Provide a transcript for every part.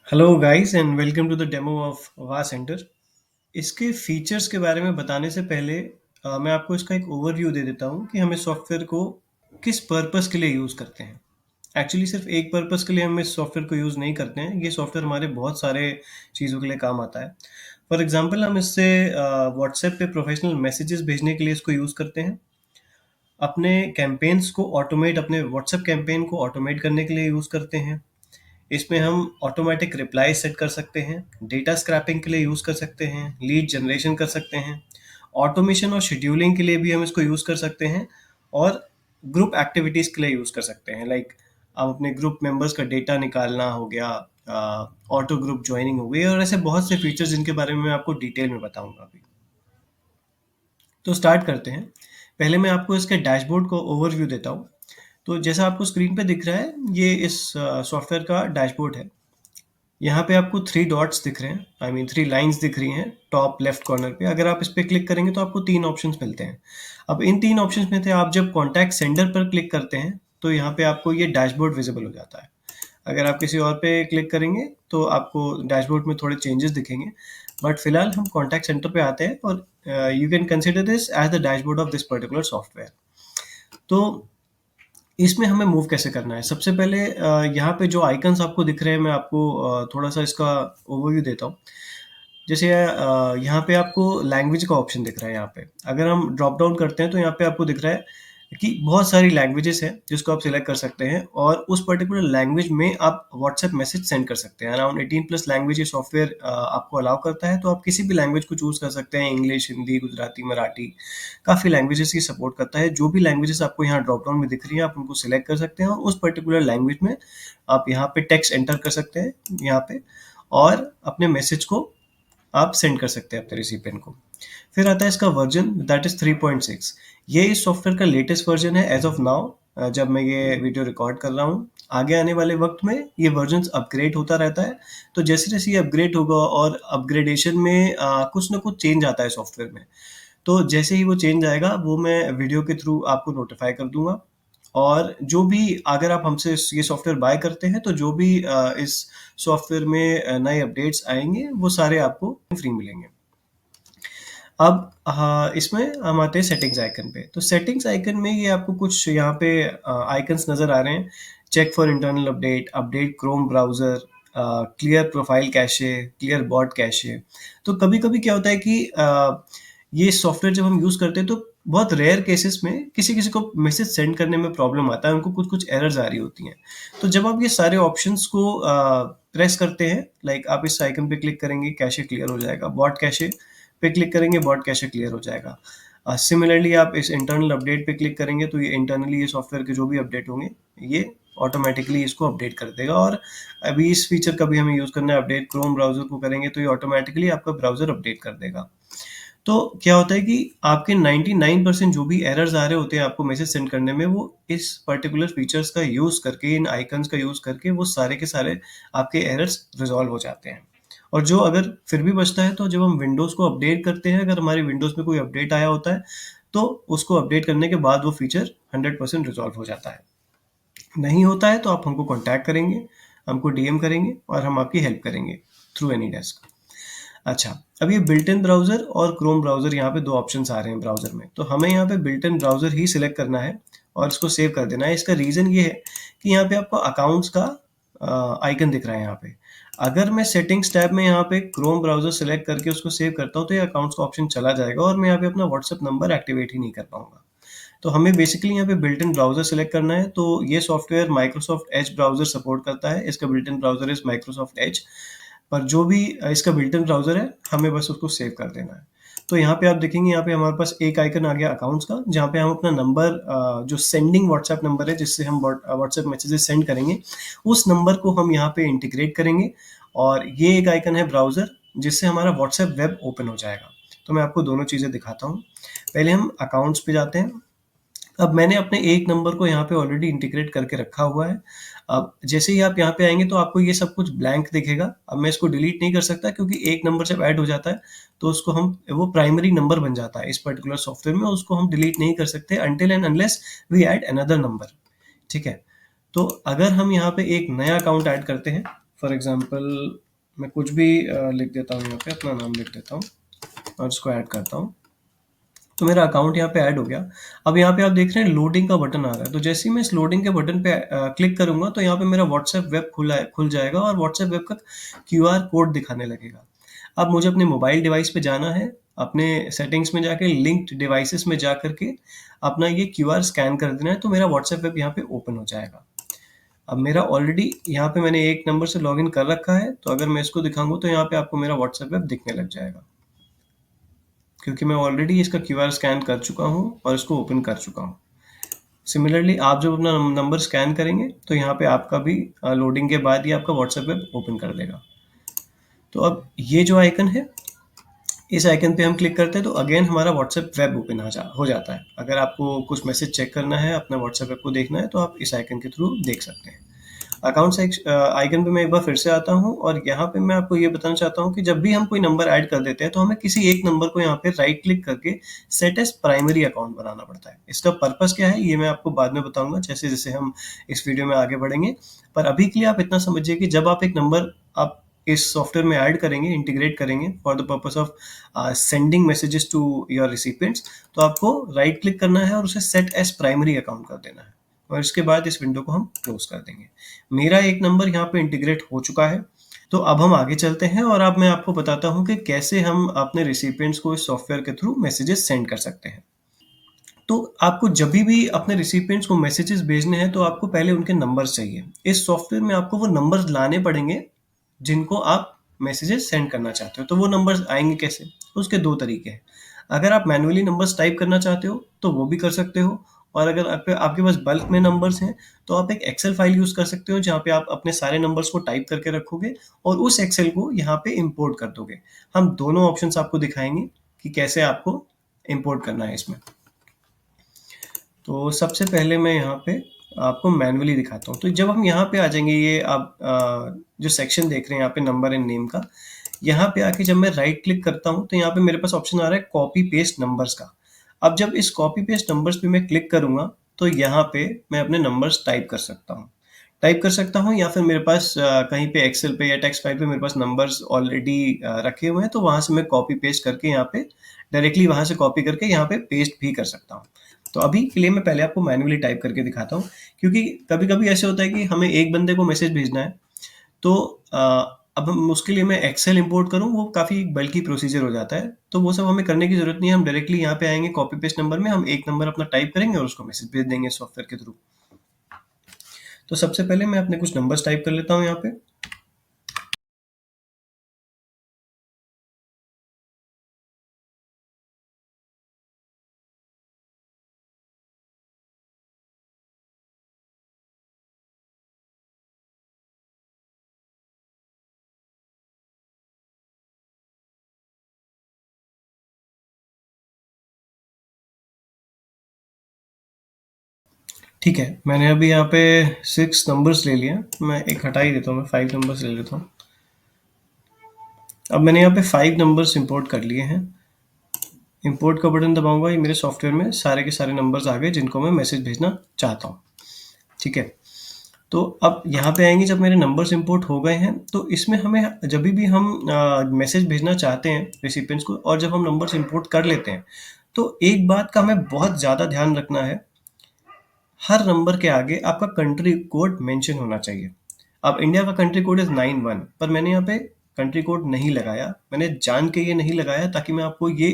Hello guys and welcome to the demo of वा center. इसके features के बारे में बताने से पहले मैं आपको इसका एक ओवरव्यू दे देता हूँ कि हमें सॉफ्टवेयर को किस पर्पस के लिए यूज़ करते हैं। एक्चुअली सिर्फ एक पर्पस के लिए हम इस सॉफ्टवेयर को यूज़ नहीं करते हैं। ये सॉफ्टवेयर हमारे बहुत सारे चीज़ों के लिए काम आता है। फॉर एग्जांपल हम इससे व्हाट्सएप पे प्रोफेशनल मैसेजेस भेजने के लिए इसको यूज़ करते हैं। अपने कैंपेन्स को ऑटोमेट अपने व्हाट्सएप कैंपेन को ऑटोमेट करने के लिए यूज़ करते हैं। इसमें हम ऑटोमेटिक रिप्लाई सेट कर सकते हैं, डेटा स्क्रैपिंग के लिए यूज़ कर सकते हैं, लीड जनरेशन कर सकते हैं, ऑटोमेशन और शेड्यूलिंग के लिए भी हम इसको यूज़ कर सकते हैं, और ग्रुप एक्टिविटीज़ के लिए यूज़ कर सकते हैं। लाइक आप अपने ग्रुप मेंबर्स का डेटा निकालना हो गया, ऑटो ग्रुप ज्वाइनिंग हो गई, और ऐसे बहुत से फीचर्स जिनके बारे में मैं आपको डिटेल में बताऊंगा अभी। तो स्टार्ट करते हैं। पहले मैं आपको इसके डैशबोर्ड को ओवरव्यू देता हूँ। तो जैसा आपको स्क्रीन पे दिख रहा है, ये इस सॉफ्टवेयर का डैशबोर्ड है। यहाँ पे आपको 3 डॉट्स दिख रहे हैं, आई मीन 3 लाइन्स दिख रही हैं टॉप लेफ्ट कॉर्नर पे। अगर आप इस पे क्लिक करेंगे तो आपको 3 ऑप्शंस मिलते हैं। अब इन 3 ऑप्शंस में से आप जब कॉन्टैक्ट सेंडर पर क्लिक करते हैं तो यहाँ पे आपको ये डैशबोर्ड विजिबल हो जाता है। अगर आप किसी और पे क्लिक करेंगे तो आपको डैशबोर्ड में थोड़े चेंजेस दिखेंगे, बट फिलहाल हम कॉन्टैक्ट सेंटर पे आते हैं और you can consider this as the dashboard of this particular software. तो इसमें हमें मूव कैसे करना है? सबसे पहले यहाँ पे जो आइकन्स आपको दिख रहे हैं, मैं आपको थोड़ा-सा इसका ओवरव्यू देता हूँ। जैसे यहाँ पे आपको लैंग्वेज का ऑप्शन दिख रहा है यहाँ पे। अगर हम ड्रॉप डाउन करते हैं तो यहाँ पे आपको दिख रहा है कि बहुत सारी लैंग्वेजेस हैं जिसको आप सिलेक्ट कर सकते हैं, और उस पर्टिकुलर लैंग्वेज में आप व्हाट्सएप मैसेज सेंड कर सकते हैं। अराउंड 18 प्लस लैंग्वेज ये सॉफ्टवेयर आपको अलाउ करता है, तो आप किसी भी लैंग्वेज को चूज़ कर सकते हैं। इंग्लिश, हिंदी, गुजराती, मराठी, काफ़ी लैंग्वेजेस की सपोर्ट करता है। जो भी लैंग्वेजेस आपको यहाँ ड्रॉप डाउन में दिख रही हैं, आप उनको सिलेक्ट कर सकते हैं और उस पर्टिकुलर लैंग्वेज में आप यहाँ पे टेक्स्ट एंटर कर सकते हैं यहाँ पे, और अपने मैसेज को आप सेंड कर सकते हैं अपने रिसिपिएंट को। फिर आता है इसका वर्जन, दैट इज 3.6। ये इस सॉफ्टवेयर का लेटेस्ट वर्जन है एज ऑफ नाउ, जब मैं ये वीडियो रिकॉर्ड कर रहा हूँ। आगे आने वाले वक्त में ये वर्जन अपग्रेड होता रहता है। तो जैसे जैसे ये अपग्रेड होगा और अपग्रेडेशन में कुछ ना कुछ चेंज आता है सॉफ्टवेयर में, तो जैसे ही वो चेंज आएगा वो मैं वीडियो के थ्रू आपको नोटिफाई कर दूंगा। और जो भी, अगर आप हमसे ये सॉफ्टवेयर बाय करते हैं तो जो भी इस सॉफ्टवेयर में नए अपडेट्स आएंगे वो सारे आपको फ्री मिलेंगे। अब हाँ, इसमें हम आते हैं सेटिंग्स आइकन पे। तो सेटिंग्स आइकन में ये आपको कुछ यहाँ पे आइकन्स नज़र आ रहे हैं। Check for internal update, update Chrome browser, clear profile cache, clear bot cache. तो कभी-कभी क्या होता है कि ये सॉफ्टवेयर जब हम यूज़ करते हैं तो बहुत रेयर केसेस में किसी-किसी को मैसेज सेंड करने में प्रॉब्लम आता है, उनको कुछ-कुछ एरर्स आ रही होती हैं। तो जब आप ये सारे ऑप्शंस को प्रेस करते हैं, लाइक आप इस आइकन पे क्लिक करेंगे, कैशे क्लियर हो जाएगा। बॉट कैशे पे क्लिक करेंगे, बॉट कैशे क्लियर हो जाएगा। सिमिलरली आप इस इंटरनल अपडेट पे क्लिक करेंगे तो ये इंटरनली ये सॉफ्टवेयर के जो भी अपडेट होंगे, ये ऑटोमेटिकली इसको अपडेट कर देगा। और अभी इस फीचर का भी हमें यूज़ करना है, अपडेट क्रोम ब्राउज़र को करेंगे तो ये ऑटोमेटिकली आपका ब्राउज़र अपडेट कर देगा। तो क्या होता है कि आपके 99% जो भी एरर्स आ रहे होते हैं आपको मैसेज सेंड करने में, वो इस पर्टिकुलर फीचर्स का यूज़ करके, इन आइकन्स का यूज़ करके वो सारे के सारे आपके एरर्स रिज़ॉल्व हो जाते हैं। और जो अगर फिर भी बचता है तो जब हम विंडोज़ को अपडेट करते हैं, अगर हमारी विंडोज़ में कोई अपडेट आया होता है तो उसको अपडेट करने के बाद वो फीचर 100% रिज़ॉल्व हो जाता है। नहीं होता है तो आप हमको कॉन्टैक्ट करेंगे, हमको डीएम करेंगे और हम आपकी हेल्प करेंगे थ्रू एनीडेस्क। अच्छा, अब ये बिल्ट इन ब्राउज़र और क्रोम ब्राउज़र, यहाँ पे 2 ऑप्शंस आ रहे हैं ब्राउज़र में। तो हमें यहाँ पे built in browser he select करना है और इसको सेव कर देना है। इसका रीज़न ये है कि यहाँ पे आपको अकाउंट्स का आइकन दिख रहा है यहाँ पे। अगर मैं सेटिंग्स टैब में यहाँ पे क्रोम ब्राउज़र सेलेक्ट करके उसको सेव करता हूँ तो ये अकाउंट्स का ऑप्शन चला जाएगा और मैं यहाँ पे अपना व्हाट्सएप नंबर एक्टिवेट ही नहीं कर पाऊँगा। तो हमें बेसिकली यहाँ पे बिल्ट इन ब्राउज़र सेलेक्ट करना है। तो ये software Microsoft Edge browser support करता है। इसका built in browser is Microsoft Edge. पर जो भी इसका बिल्ट इन ब्राउज़र है, हमें बस उसको सेव कर देना है। तो यहाँ पे आप देखेंगे, यहाँ पे हमारे पास एक आइकन आ गया अकाउंट्स का, जहाँ पे हम अपना नंबर, जो सेंडिंग व्हाट्सएप नंबर है जिससे हम व्हाट्सएप मैसेजेस सेंड करेंगे, उस नंबर को हम यहाँ पे इंटीग्रेट करेंगे। और ये एक आइकन है ब्राउज़र, जिससे हमारा व्हाट्सएप वेब ओपन हो जाएगा। तो मैं आपको दोनों चीज़ें दिखाता हूँ। पहले हम अकाउंट्स पे जाते हैं। अब मैंने अपने एक नंबर को यहाँ पे ऑलरेडी इंटीग्रेट करके रखा हुआ है। अब जैसे ही आप यहाँ पे आएँगे तो आपको ये सब कुछ ब्लैंक दिखेगा। अब मैं इसको डिलीट नहीं कर सकता क्योंकि एक नंबर जब ऐड हो जाता है तो उसको हम, वो प्राइमरी नंबर बन जाता है इस पर्टिकुलर सॉफ्टवेयर में, उसको हम डिलीट नहीं कर सकते until and unless we add another number. ठीक है? तो अगर हम यहाँ पे एक नया अकाउंट ऐड करते हैं, फॉर एग्जांपल मैं कुछ भी लिख देता हूँ, यहाँ पे अपना नाम लिख देता हूँ और इसको ऐड करता हूँ। तो मेरा अकाउंट यहाँ पे ऐड हो गया। अब यहाँ पे आप देख रहे हैं लोडिंग का बटन आ रहा है, तो जैसे ही मैं इस लोडिंग के बटन पे क्लिक करूंगा तो यहाँ पे मेरा व्हाट्सएप वेब खुल जाएगा और व्हाट्सएप वेब का क्यूआर कोड दिखाने लगेगा। अब मुझे अपने मोबाइल डिवाइस पे जाना है, अपने सेटिंग्स में जाके लिंक्ड डिवाइसेस में जा करके अपना ये क्यूआर स्कैन कर देना है, तो मेरा व्हाट्सएप वेब यहाँ पे ओपन हो जाएगा। अब मेरा ऑलरेडी यहाँ पे मैंने एक नंबर से लॉगिन कर रखा है, तो अगर मैं इसको दिखाऊंगा तो यहाँ पे आपको मेरा व्हाट्सएप वेब दिखने लग जाएगा, क्योंकि मैं ऑलरेडी इसका क्यूआर स्कैन कर चुका हूँ और इसको ओपन कर चुका हूँ। सिमिलरली आप जब अपना नंबर स्कैन करेंगे तो यहाँ पे आपका भी लोडिंग के बाद ही आपका व्हाट्सएप वेब ओपन कर देगा। तो अब ये जो आइकन है, इस आइकन पे हम क्लिक करते हैं तो अगेन हमारा व्हाट्सएप वेब ओपन हो जाता है। अगर आपको कुछ मैसेज चेक करना है, अपना व्हाट्सएप वेब को देखना है, तो आप इस आइकन के थ्रू देख सकते हैं। अकाउंट आइकन पे मैं एक बार फिर से आता हूँ और यहाँ पे मैं आपको ये बताना चाहता हूँ कि जब भी हम कोई नंबर ऐड कर देते हैं तो हमें किसी एक नंबर को यहाँ पे राइट क्लिक करके सेट एज प्राइमरी अकाउंट बनाना पड़ता है। इसका पर्पस क्या है ये मैं आपको बाद में बताऊंगा जैसे जैसे हम इस वीडियो में आगे बढ़ेंगे। पर अभी के लिए आप इतना समझिए कि जब आप एक नंबर आप इस सॉफ्टवेयर में ऐड करेंगे, इंटीग्रेट करेंगे for the purpose of sending messages to your recipients, तो आपको राइट क्लिक करना है और उसे सेट एज प्राइमरी अकाउंट कर देना है और इसके बाद इस विंडो को हम क्लोज कर देंगे। मेरा एक नंबर यहाँ पे इंटीग्रेट हो चुका है। तो अब हम आगे चलते हैं और अब मैं आपको बताता हूँ कि कैसे हम अपने रिसिपिएंट्स को इस सॉफ्टवेयर के थ्रू मैसेजेस सेंड कर सकते हैं। तो आपको जब भी अपने रिसिपिएंट्स को मैसेजेस भेजने हैं तो आपको पहले उनके नंबर्स चाहिए। इस सॉफ्टवेयर में आपको वो नंबर्स लाने पड़ेंगे जिनको आप मैसेजेस सेंड करना चाहते हो। तो वो नंबर्स आएंगे कैसे? उसके दो तरीके हैं। अगर आप मैनुअली नंबर्स टाइप करना चाहते हो तो वो भी कर सकते हो, और अगर आपके पास बल्क में नंबर्स हैं तो आप एक एक्सेल फाइल यूज कर सकते हो जहाँ पे आप अपने सारे नंबर्स को टाइप करके रखोगे और उस एक्सेल को यहाँ पे इंपोर्ट कर दोगे। हम दोनों ऑप्शंस आपको दिखाएंगे कि कैसे आपको इंपोर्ट करना है इसमें। तो सबसे पहले मैं यहाँ पे आपको मैनुअली दिखाता हूँ। तो जब हम यहाँ पे आ जाएंगे, ये आप जो सेक्शन देख रहे हैं यहाँ पे नंबर एंड नेम का, यहाँ पे आके जब मैं राइट क्लिक करता हूँ तो यहाँ पे मेरे पास ऑप्शन आ रहा है कॉपी पेस्ट नंबर्स का। अब जब इस कॉपी पेस्ट नंबर्स पे मैं क्लिक करूंगा तो यहाँ पे मैं अपने नंबर्स टाइप कर सकता हूँ या फिर मेरे पास कहीं पे एक्सेल पे या टेक्स्ट फाइल पे मेरे पास नंबर्स ऑलरेडी रखे हुए हैं, तो वहां से मैं कॉपी पेस्ट करके यहाँ पे डायरेक्टली वहां से कॉपी करके यहाँ पे पेस्ट भी कर सकता हूँ। तो अभी के लिए मैं पहले आपको मैन्युअली टाइप करके दिखाता हूँ, क्योंकि कभी कभी ऐसे होता है कि हमें एक बंदे को मैसेज भेजना है, तो अब हम उसके लिए मैं एक्सेल इंपोर्ट करूँ वो काफ़ी बल्कि प्रोसीजर हो जाता है। तो वो सब हमें करने की ज़रूरत नहीं है, हम डायरेक्टली यहाँ पे आएंगे कॉपी पेस्ट नंबर में, हम एक नंबर अपना टाइप करेंगे और उसको मैसेज भेज देंगे सॉफ्टवेयर के थ्रू। तो सबसे पहले मैं अपने कुछ नंबर्स टाइप कर लेता हूँ यहाँ पे। ठीक है, मैंने अभी यहाँ पे 6 नंबर्स ले लिए। मैं एक हटा ही देता हूँ, मैं 5 नंबर्स ले लेता हूँ। अब मैंने यहाँ पे 5 नंबर्स इंपोर्ट कर लिए हैं। इंपोर्ट का बटन दबाऊंगा, ये मेरे सॉफ्टवेयर में सारे के सारे नंबर्स आ गए जिनको मैं मैसेज भेजना चाहता हूँ। ठीक है, तो अब यहाँ पे आएंगे, जब मेरे नंबर्स इंपोर्ट हो गए हैं तो इसमें हमें जब भी हम मैसेज भेजना चाहते हैं रेसिपिएंट्स को और जब हम नंबर्स इंपोर्ट कर लेते हैं तो एक बात का हमें बहुत ज़्यादा ध्यान रखना है, हर नंबर के आगे आपका कंट्री कोड मेंशन होना चाहिए। अब इंडिया का कंट्री कोड इज 91, पर मैंने यहाँ पे कंट्री कोड नहीं लगाया, मैंने जान के ये नहीं लगाया ताकि मैं आपको ये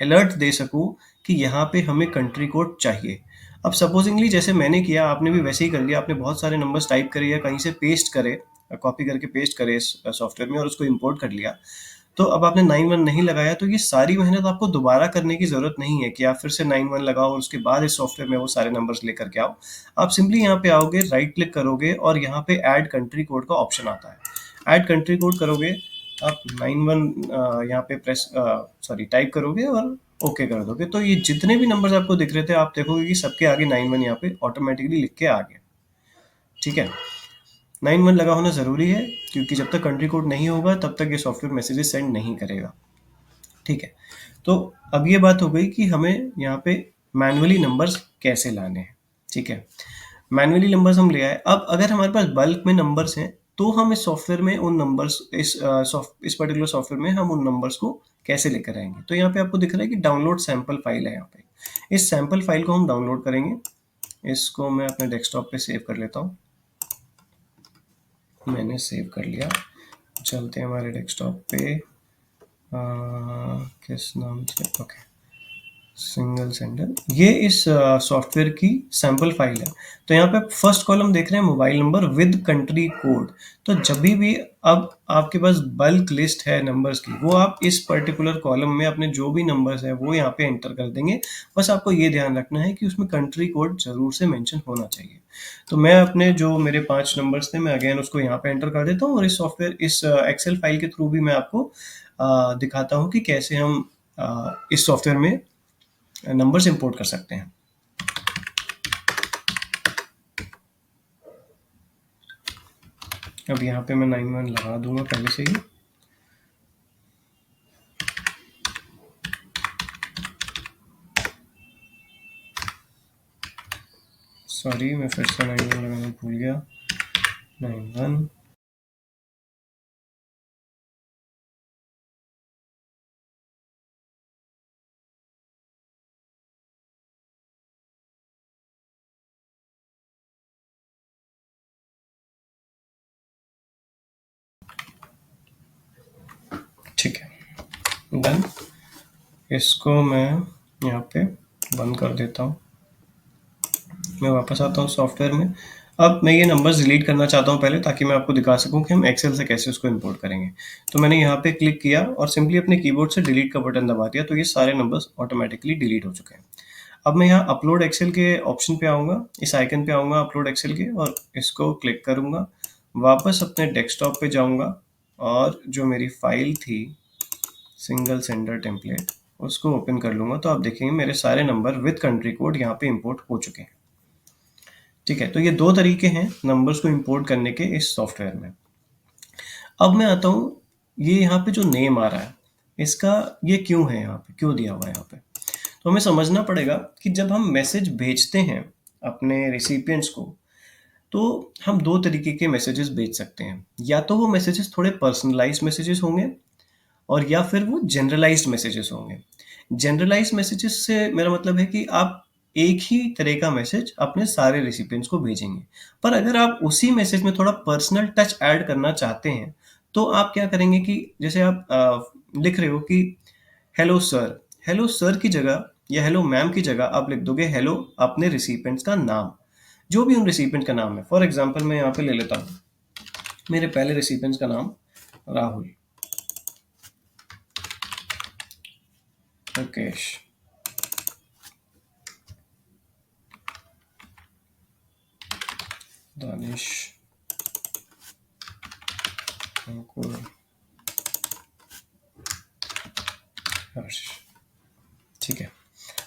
अलर्ट दे सकूं कि यहाँ पे हमें कंट्री कोड चाहिए। अब सपोजिंगली जैसे मैंने किया आपने भी वैसे ही कर लिया, आपने बहुत सारे नंबर्स टाइप करे या कहीं से पेस्ट करे, कॉपी करके पेस्ट करे इस सॉफ्टवेयर में और उसको इंपोर्ट कर लिया, तो अब आपने 91 नहीं लगाया तो ये सारी मेहनत आपको दोबारा करने की ज़रूरत नहीं है कि आप फिर से 91 लगाओ और उसके बाद इस सॉफ्टवेयर में वो सारे नंबर्स लेकर के आओ। आप सिंपली यहाँ पे आओगे, राइट क्लिक करोगे और यहाँ पे ऐड कंट्री कोड का ऑप्शन आता है। ऐड कंट्री कोड करोगे, आप 91 यहाँ पे टाइप करोगे और ओके कर दोगे, तो ये जितने भी नंबर्स आपको दिख रहे थे आप देखोगे कि सबके आगे 91 यहाँ पे ऑटोमेटिकली लिख के आ गया। ठीक है, 91 लगा होना ज़रूरी है क्योंकि जब तक कंट्री कोड नहीं होगा तब तक ये सॉफ्टवेयर मैसेजेस सेंड नहीं करेगा। ठीक है, तो अब ये बात हो गई कि हमें यहाँ पे मैनुअली नंबर्स कैसे लाने हैं। ठीक है, मैनुअली नंबर्स हम ले आए। अब अगर हमारे पास बल्क में नंबर्स हैं तो हम इस सॉफ्टवेयर में उन नंबर्स इस पर्टिकुलर सॉफ्टवेयर में हम उन नंबर्स को कैसे लेकर आएंगे। तो यहाँ पे आपको दिख रहा है कि डाउनलोड सैंपल फाइल है। यहाँ पे इस सैंपल फाइल को हम डाउनलोड करेंगे। इसको मैं अपने डेस्कटॉप पे सेव कर लेता हूँ। मैंने सेव कर लिया। चलते हैं हमारे डेस्कटॉप पे। किस नाम से, ओके, सिंगल सेंडर, ये इस सॉफ्टवेयर की सैंपल फाइल है। तो यहाँ पे फर्स्ट कॉलम देख रहे हैं mobile number with country code. तो जब भी अब आपके पास बल्क लिस्ट है नंबर्स की, वो आप इस पर्टिकुलर कॉलम में अपने जो भी नंबर्स है वो यहाँ पे एंटर कर देंगे। बस आपको ये ध्यान रखना है कि उसमें कंट्री कोड जरूर से मेंशन होना चाहिए। तो मैं अपने जो मेरे 5 नंबर्स थे, मैं अगेन उसको यहाँ पे एंटर कर देता हूँ, और इस सॉफ्टवेयर इस एक्सेल फाइल के थ्रू भी मैं आपको दिखाता हूँ कि कैसे हम इस सॉफ्टवेयर में नंबर्स इंपोर्ट कर सकते हैं। अब यहाँ पे मैं 91 लगा दूंगा पहले से ही। सॉरी, मैं फिर से 91 लगाना भूल गया। 91, ठीक है, डन। इसको मैं यहाँ पे बंद कर देता हूँ। मैं वापस आता हूँ सॉफ्टवेयर में। अब मैं ये नंबर्स डिलीट करना चाहता हूँ पहले, ताकि मैं आपको दिखा सकूँ कि हम एक्सेल से कैसे उसको इंपोर्ट करेंगे। तो मैंने यहाँ पे क्लिक किया और सिंपली अपने कीबोर्ड से डिलीट का बटन दबा दिया, तो ये सारे नंबर्स ऑटोमेटिकली डिलीट हो चुके हैं। अब मैं यहाँ अपलोड एक्सेल के ऑप्शन पे आऊँगा, इस आइकन पे आऊँगा अपलोड एक्सेल के, और इसको क्लिक करूँगा। वापस अपने डेस्कटॉप पे जाऊँगा और जो मेरी फाइल थी सिंगल सेंडर टेम्पलेट, उसको ओपन कर लूँगा। तो आप देखेंगे मेरे सारे नंबर विद कंट्री कोड यहाँ पे इंपोर्ट हो चुके हैं। ठीक है, तो ये 2 तरीके हैं नंबर्स को इंपोर्ट करने के इस सॉफ्टवेयर में। अब मैं आता हूँ, ये यहाँ पे जो नेम आ रहा है, इसका ये क्यों है, यहाँ पे क्यों दिया हुआ है यहाँ पे। तो हमें समझना पड़ेगा कि जब हम मैसेज भेजते हैं अपने रिसिपिएंट्स को, तो हम 2 तरीके के मैसेजेस भेज सकते हैं। या तो वो मैसेजेस थोड़े पर्सनलाइज्ड मैसेजेस होंगे, और या फिर वो जनरलाइज्ड मैसेजेस होंगे। जनरलाइज्ड मैसेजेस से मेरा मतलब है कि आप एक ही तरह का मैसेज अपने सारे रेसिपिएंट्स को भेजेंगे। पर अगर आप उसी मैसेज में थोड़ा पर्सनल टच ऐड करना चाहते हैं, तो आप क्या करेंगे कि जैसे आप लिख रहे हो कि हेलो सर, हेलो सर की जगह या हेलो मैम की जगह आप लिख दोगे हेलो अपने रिसिपिएंट्स का नाम, जो भी उन रिसिपिएंट का नाम है। फॉर एग्जाम्पल मैं यहाँ पे ले लेता हूँ मेरे पहले रिसिपिएंट्स का नाम राहुल, मुकेश, दानिश, अंकुर, हर्ष। ठीक है,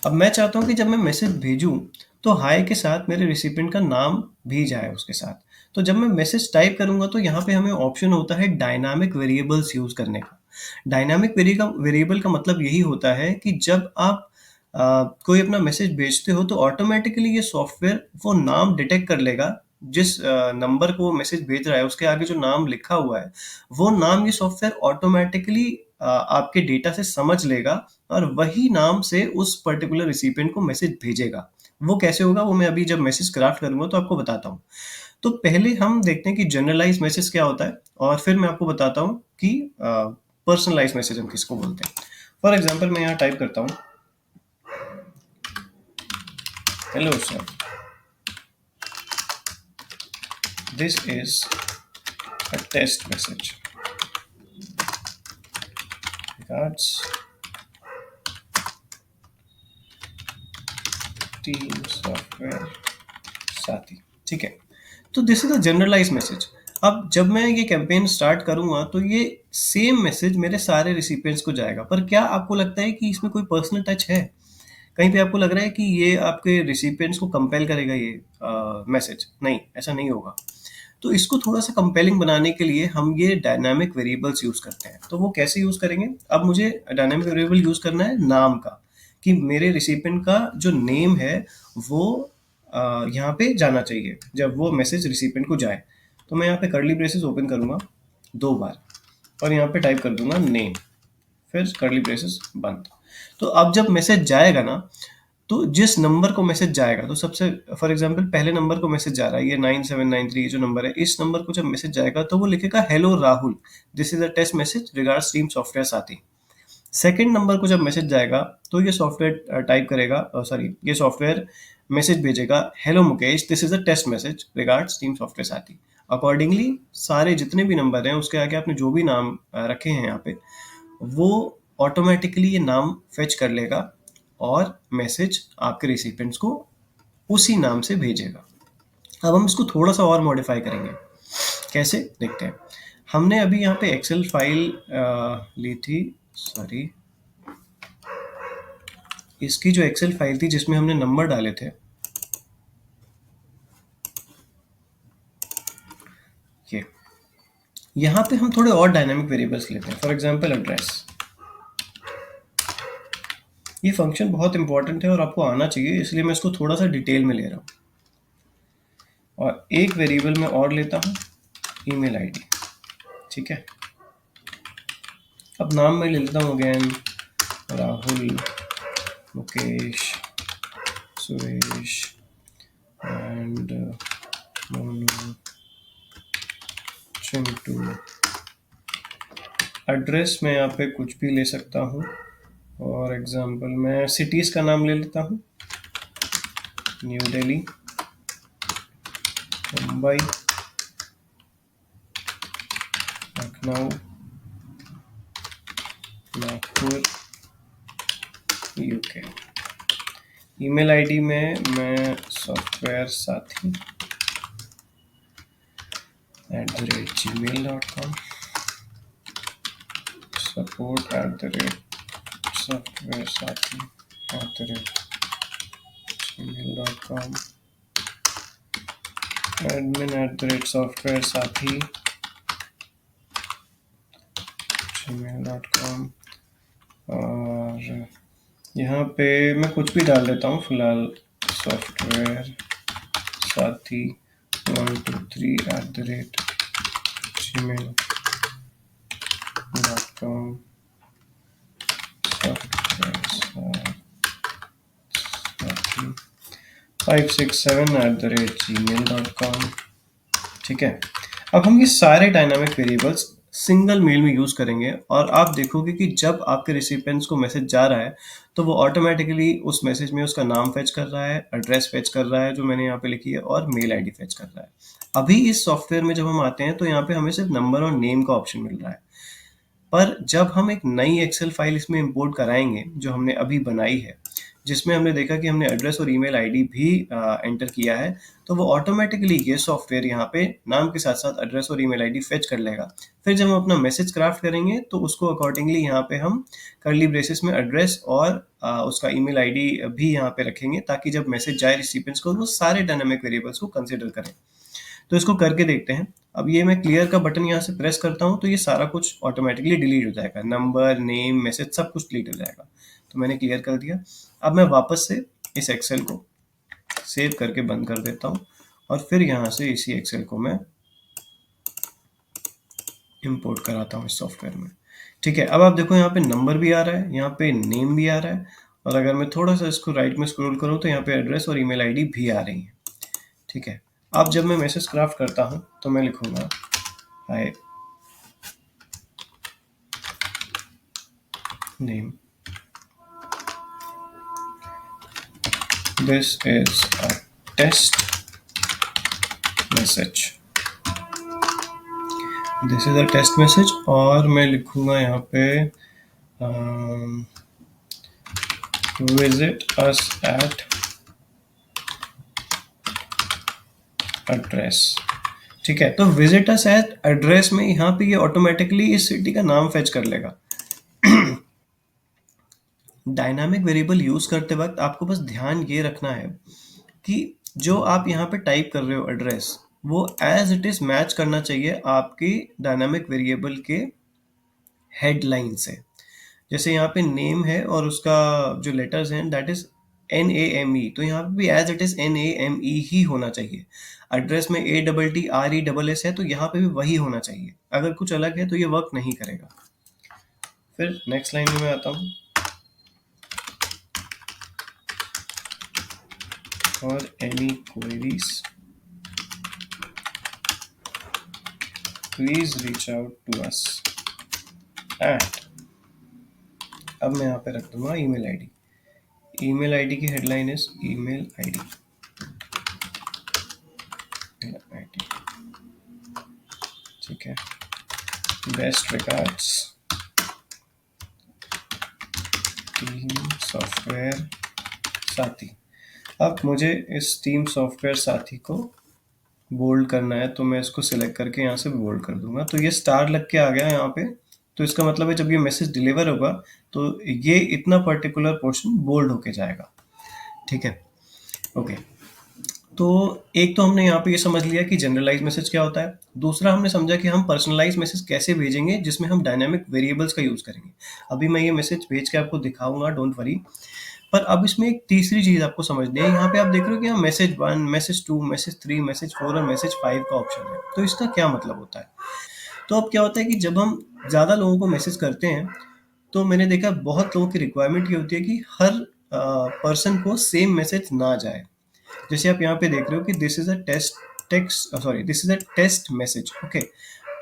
अब मैं चाहता हूँ कि जब मैं मैसेज भेजूँ तो हाय के साथ मेरे रिसिपिएंट का नाम भी जाए उसके साथ। तो जब मैं मैसेज टाइप करूँगा तो यहाँ पे हमें ऑप्शन होता है डायनामिक वेरिएबल्स यूज़ करने का। डायनामिक वेरिएबल का मतलब यही होता है कि जब आप कोई अपना मैसेज भेजते हो तो ऑटोमेटिकली ये सॉफ्टवेयर वो नाम डिटेक्ट कर लेगा, जिस नंबर को वो मैसेज भेज रहा है उसके आगे जो नाम लिखा हुआ है, वो नाम ये सॉफ्टवेयर ऑटोमेटिकली आपके डेटा से समझ लेगा, और वही नाम से उस पर्टिकुलर रिसिपिएंट को मैसेज भेजेगा। वो कैसे होगा, वो मैं अभी जब मैसेज क्राफ्ट करूँगा तो आपको बताता हूँ। तो पहले हम देखते हैं कि जनरलाइज़ मैसेज क्या होता है, और फिर मैं आपको बताता हूँ कि पर्सनलाइज़ मैसेज हम किसको बोलते हैं। फॉर एग्जाम्पल मैं यहाँ टाइप करता हूँ hello sir, this is a test message, regards team software Sathi. ठीक है, तो this is a generalise message. अब जब मैं ये कैंपेन स्टार्ट करूंगा तो ये सेम मैसेज मेरे सारे रिसिपिएंट्स को जाएगा। पर क्या आपको लगता है कि इसमें कोई पर्सनल टच है? कहीं पे आपको लग रहा है कि ये आपके रिसिपिएंट्स को कंपेल करेगा ये मैसेज? नहीं, ऐसा नहीं होगा। तो इसको थोड़ा सा कंपेलिंग बनाने के लिए हम ये डायनामिक वेरिएबल्स यूज करते हैं। तो वो कैसे यूज करेंगे, अब मुझे डायनामिक वेरिएबल यूज करना है नाम का, कि मेरे रिसिपिएंट का जो नेम है वो यहाँ पे जाना चाहिए जब वो मैसेज रिसिपिएंट को जाए। तो मैं यहाँ पे कर्ली ब्रेसेस ओपन करूँगा 2 बार और यहाँ पे टाइप कर दूंगा नेम, फिर कर्ली ब्रेसेस बंद। तो अब जब मैसेज जाएगा ना, तो जिस नंबर को मैसेज जाएगा, तो सबसे फॉर एग्जांपल पहले नंबर को मैसेज जा रहा है, ये 9793 जो नंबर है, इस नंबर को जब मैसेज जाएगा तो वो लिखेगा hello Rahul, this is a test message regards team software Sathi. Second number को जब मैसेज जाएगा तो ये सॉफ्टवेयर टाइप करेगा, सॉरी ये सॉफ्टवेयर मैसेज भेजेगा, hello Mukesh, this is a test message regards team software Sathi. Accordingly सारे जितने भी नंबर हैं उसके आगे आपने जो भी नाम रखे हैं यहाँ पे, वो ऑटोमेटिकली ये नाम फेच कर लेगा और मैसेज आपके रिसिपिएंट्स को उसी नाम से भेजेगा। अब हम इसको थोड़ा सा और मॉडिफाई करेंगे, कैसे देखते हैं। हमने अभी यहाँ पे एक्सेल फाइल ली थी, सॉरी इसकी जो एक्सेल फाइल थी जिसमें हमने नंबर डाले थे, ये यहाँ पे हम थोड़े और डायनामिक वेरिएबल्स लेते हैं। फॉर एग्जांपल एड्रेस, ये फंक्शन बहुत इंपॉर्टेंट है और आपको आना चाहिए, इसलिए मैं इसको थोड़ा सा डिटेल में ले रहा हूँ। और एक वेरिएबल मैं और लेता हूँ, ईमेल आईडी, ठीक है। अब नाम मैं ले लेता हूँ again Rahul, Mukesh, Suresh and Monu, Chintu. Address मैं यहाँ पे कुछ भी ले सकता हूँ, और एग्जांपल मैं सिटीज़ का नाम ले लेता हूँ, new Delhi, Mumbai, Lucknow, Nagpur, UK. Email ID में मैं सॉफ्टवेयर साथी @gmail.com, सपोर्ट @software साथी @gmail.com, admin @software साथी gmail.com। और यहाँ पे मैं कुछ भी डाल देता हूँ फिलहाल, सॉफ्टवेयर साथी 123 @gmail.com, सॉफ्टवेयर साथी 567 @gmail.com। ठीक है। अब हम ये सारे डायनामिक वेरिएबल्स सिंगल मेल में यूज करेंगे और आप देखोगे कि जब आपके रिसिपिएंट्स को मैसेज जा रहा है तो वो ऑटोमेटिकली उस मैसेज में उसका नाम फेच कर रहा है, एड्रेस फेच कर रहा है जो मैंने यहाँ पे लिखी है, और मेल आईडी फेच कर रहा है। अभी इस सॉफ्टवेयर में जब हम आते हैं तो यहाँ पे हमें सिर्फ नंबर और नेम का ऑप्शन मिल रहा है, पर जब हम एक नई एक्सेल फाइल इसमें इंपोर्ट कराएंगे जो हमने अभी बनाई है, जिसमें हमने देखा कि हमने एड्रेस और ईमेल आईडी भी एंटर किया है, तो वो ऑटोमेटिकली ये सॉफ्टवेयर यहाँ पे नाम के साथ साथ एड्रेस और ईमेल आईडी फेच कर लेगा। फिर जब हम अपना मैसेज क्राफ्ट करेंगे तो उसको अकॉर्डिंगली यहाँ पे हम कर्ली ब्रेसेस में एड्रेस और उसका ईमेल आईडी भी यहाँ पे रखेंगे, ताकि जब मैसेज जाए रिसिपिएंट्स को वो सारे डायनामिक वेरिएबल्स को कंसिडर करें। तो इसको करके देखते हैं। अब ये मैं क्लियर का बटन यहाँ से प्रेस करता हूँ तो ये सारा कुछ ऑटोमेटिकली डिलीट हो जाएगा, नंबर, नेम, मैसेज सब कुछ डिलीट हो जाएगा। तो मैंने क्लियर कर दिया। अब मैं वापस से इस एक्सेल को सेव करके बंद कर देता हूँ और फिर यहाँ से इसी एक्सेल को मैं इंपोर्ट कराता हूँ इस सॉफ्टवेयर में। ठीक है, अब आप देखो यहाँ पे नंबर भी आ रहा है, यहाँ पे नेम भी आ रहा है, और अगर मैं थोड़ा सा इसको राइट में स्क्रॉल करूँ तो यहाँ पे एड्रेस और ईमेल आईडी भी आ रही है। ठीक है, अब जब मैं मैसेज क्राफ्ट करता हूँ तो मैं लिखूंगा hi name, this is a test message, this is a test message, और मैं लिखूंगा यहाँ पे विजिट अस एट एड्रेस। ठीक है, तो विजिट अस एट एड्रेस में यहाँ पे ये ऑटोमेटिकली इस सिटी का नाम फेच कर लेगा। डायनामिक वेरिएबल यूज करते वक्त आपको बस ध्यान ये रखना है कि जो आप यहाँ पे टाइप कर रहे हो एड्रेस, वो एज इट इज मैच करना चाहिए आपकी डायनामिक वेरिएबल के हेडलाइन से। जैसे यहाँ पे नेम है और उसका जो लेटर्स हैं दैट इज NAME, तो यहाँ पे भी एज इट इज NAME ही होना चाहिए। एड्रेस में ATTRESS है तो यहाँ पे भी वही होना चाहिए। अगर कुछ अलग है तो ये वर्क नहीं करेगा। फिर नेक्स्ट लाइन में मैं आता हूँ, और any queries please reach out to us at, अब मैं यहाँ पे रख दूंगा ईमेल आईडी। ईमेल आईडी की हेडलाइन इज ईमेल आईडी, ठीक है। बेस्ट रिगार्ड्स टीम सॉफ्टवेयर साथी। अब मुझे इस टीम सॉफ्टवेयर साथी को बोल्ड करना है, तो मैं इसको सिलेक्ट करके यहाँ से बोल्ड कर दूंगा। तो ये स्टार लग के आ गया यहाँ पे, तो इसका मतलब है जब ये मैसेज डिलीवर होगा तो ये इतना पर्टिकुलर पोर्शन बोल्ड होके जाएगा, ठीक है। ओके, तो एक तो हमने यहाँ पे ये समझ लिया कि जनरलाइज मैसेज क्या होता है। दूसरा हमने समझा कि हम पर्सनलाइज मैसेज कैसे भेजेंगे, जिसमें हम डायनामिक वेरिएबल्स का यूज़ करेंगे। अभी मैं ये मैसेज भेज के आपको दिखाऊंगा, डोंट वरी। पर अब इसमें एक तीसरी चीज़ आपको समझनी है। यहाँ पे आप देख रहे हो कि यहाँ मैसेज 1, मैसेज 2, मैसेज 3, मैसेज 4 और मैसेज 5 का ऑप्शन है। तो इसका क्या मतलब होता है? तो अब क्या होता है कि जब हम ज़्यादा लोगों को मैसेज करते हैं, तो मैंने देखा बहुत लोगों की रिक्वायरमेंट ये होती है कि हर पर्सन को सेम मैसेज ना जाए। जैसे आप यहाँ पे देख रहे हो कि this is a this is a test message, okay.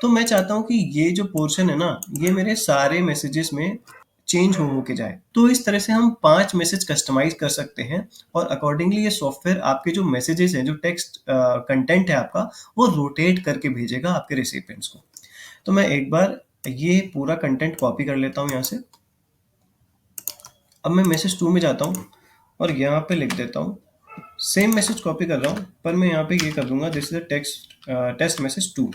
तो मैं चाहता हूँ कि ये जो पोर्शन है ना, ये मेरे सारे मैसेजेस में चेंज हो के जाए। तो इस तरह से हम 5 मैसेज कस्टमाइज कर सकते हैं, और अकॉर्डिंगली ये सॉफ्टवेयर आपके जो मैसेजेस हैं, जो टेक्स्ट कंटेंट है आपका, वो रोटेट करके भेजेगा आपके रिसिपिएंट्स को। तो मैं एक बार ये पूरा कंटेंट कॉपी कर लेता हूँ यहाँ से। अब मैं मैसेज 2 में जाता हूँ और यहाँ पे लिख देता हूँ, सेम मैसेज कॉपी कर रहा हूँ, पर मैं यहाँ पे ये कर दूंगा this is a test message 2,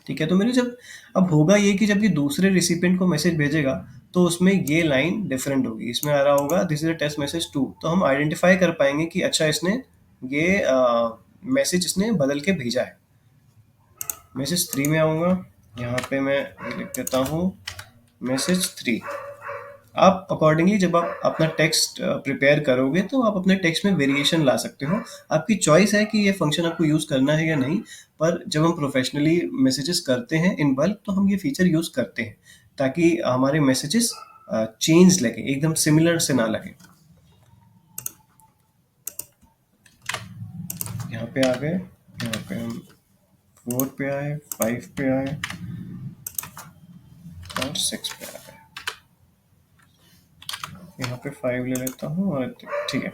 ठीक है। तो मेरे जब अब होगा ये कि जब ये दूसरे रिसिपिएंट को मैसेज भेजेगा तो उसमें ये लाइन डिफरेंट होगी। इसमें आ रहा होगा this is a test message 2, तो हम आइडेंटिफाई कर पाएंगे कि अच्छा इसने ये मैसेज इसने बदल के भेजा है। मैसेज 3 में आऊँगा, यहाँ पे मैं ये लिख देता हूँ मैसेज 3। आप अकॉर्डिंगली जब आप अपना टेक्स्ट प्रिपेयर करोगे तो आप अपने टेक्स्ट में वेरिएशन ला सकते हो। आपकी चॉइस है कि ये फंक्शन आपको यूज़ करना है या नहीं, पर जब हम प्रोफेशनली मैसेजेस करते हैं इन बल्क तो हम ये फीचर यूज़ करते हैं, ताकि हमारे मैसेजेस चेंज लगे, एकदम सिमिलर से ना लगे। यहाँ पे आ गए, यहाँ पे हम 4 पे आए, 5 पे आए और 6 पे आ गए। यहाँ पे 5 ले लेता हूँ और ठीक है।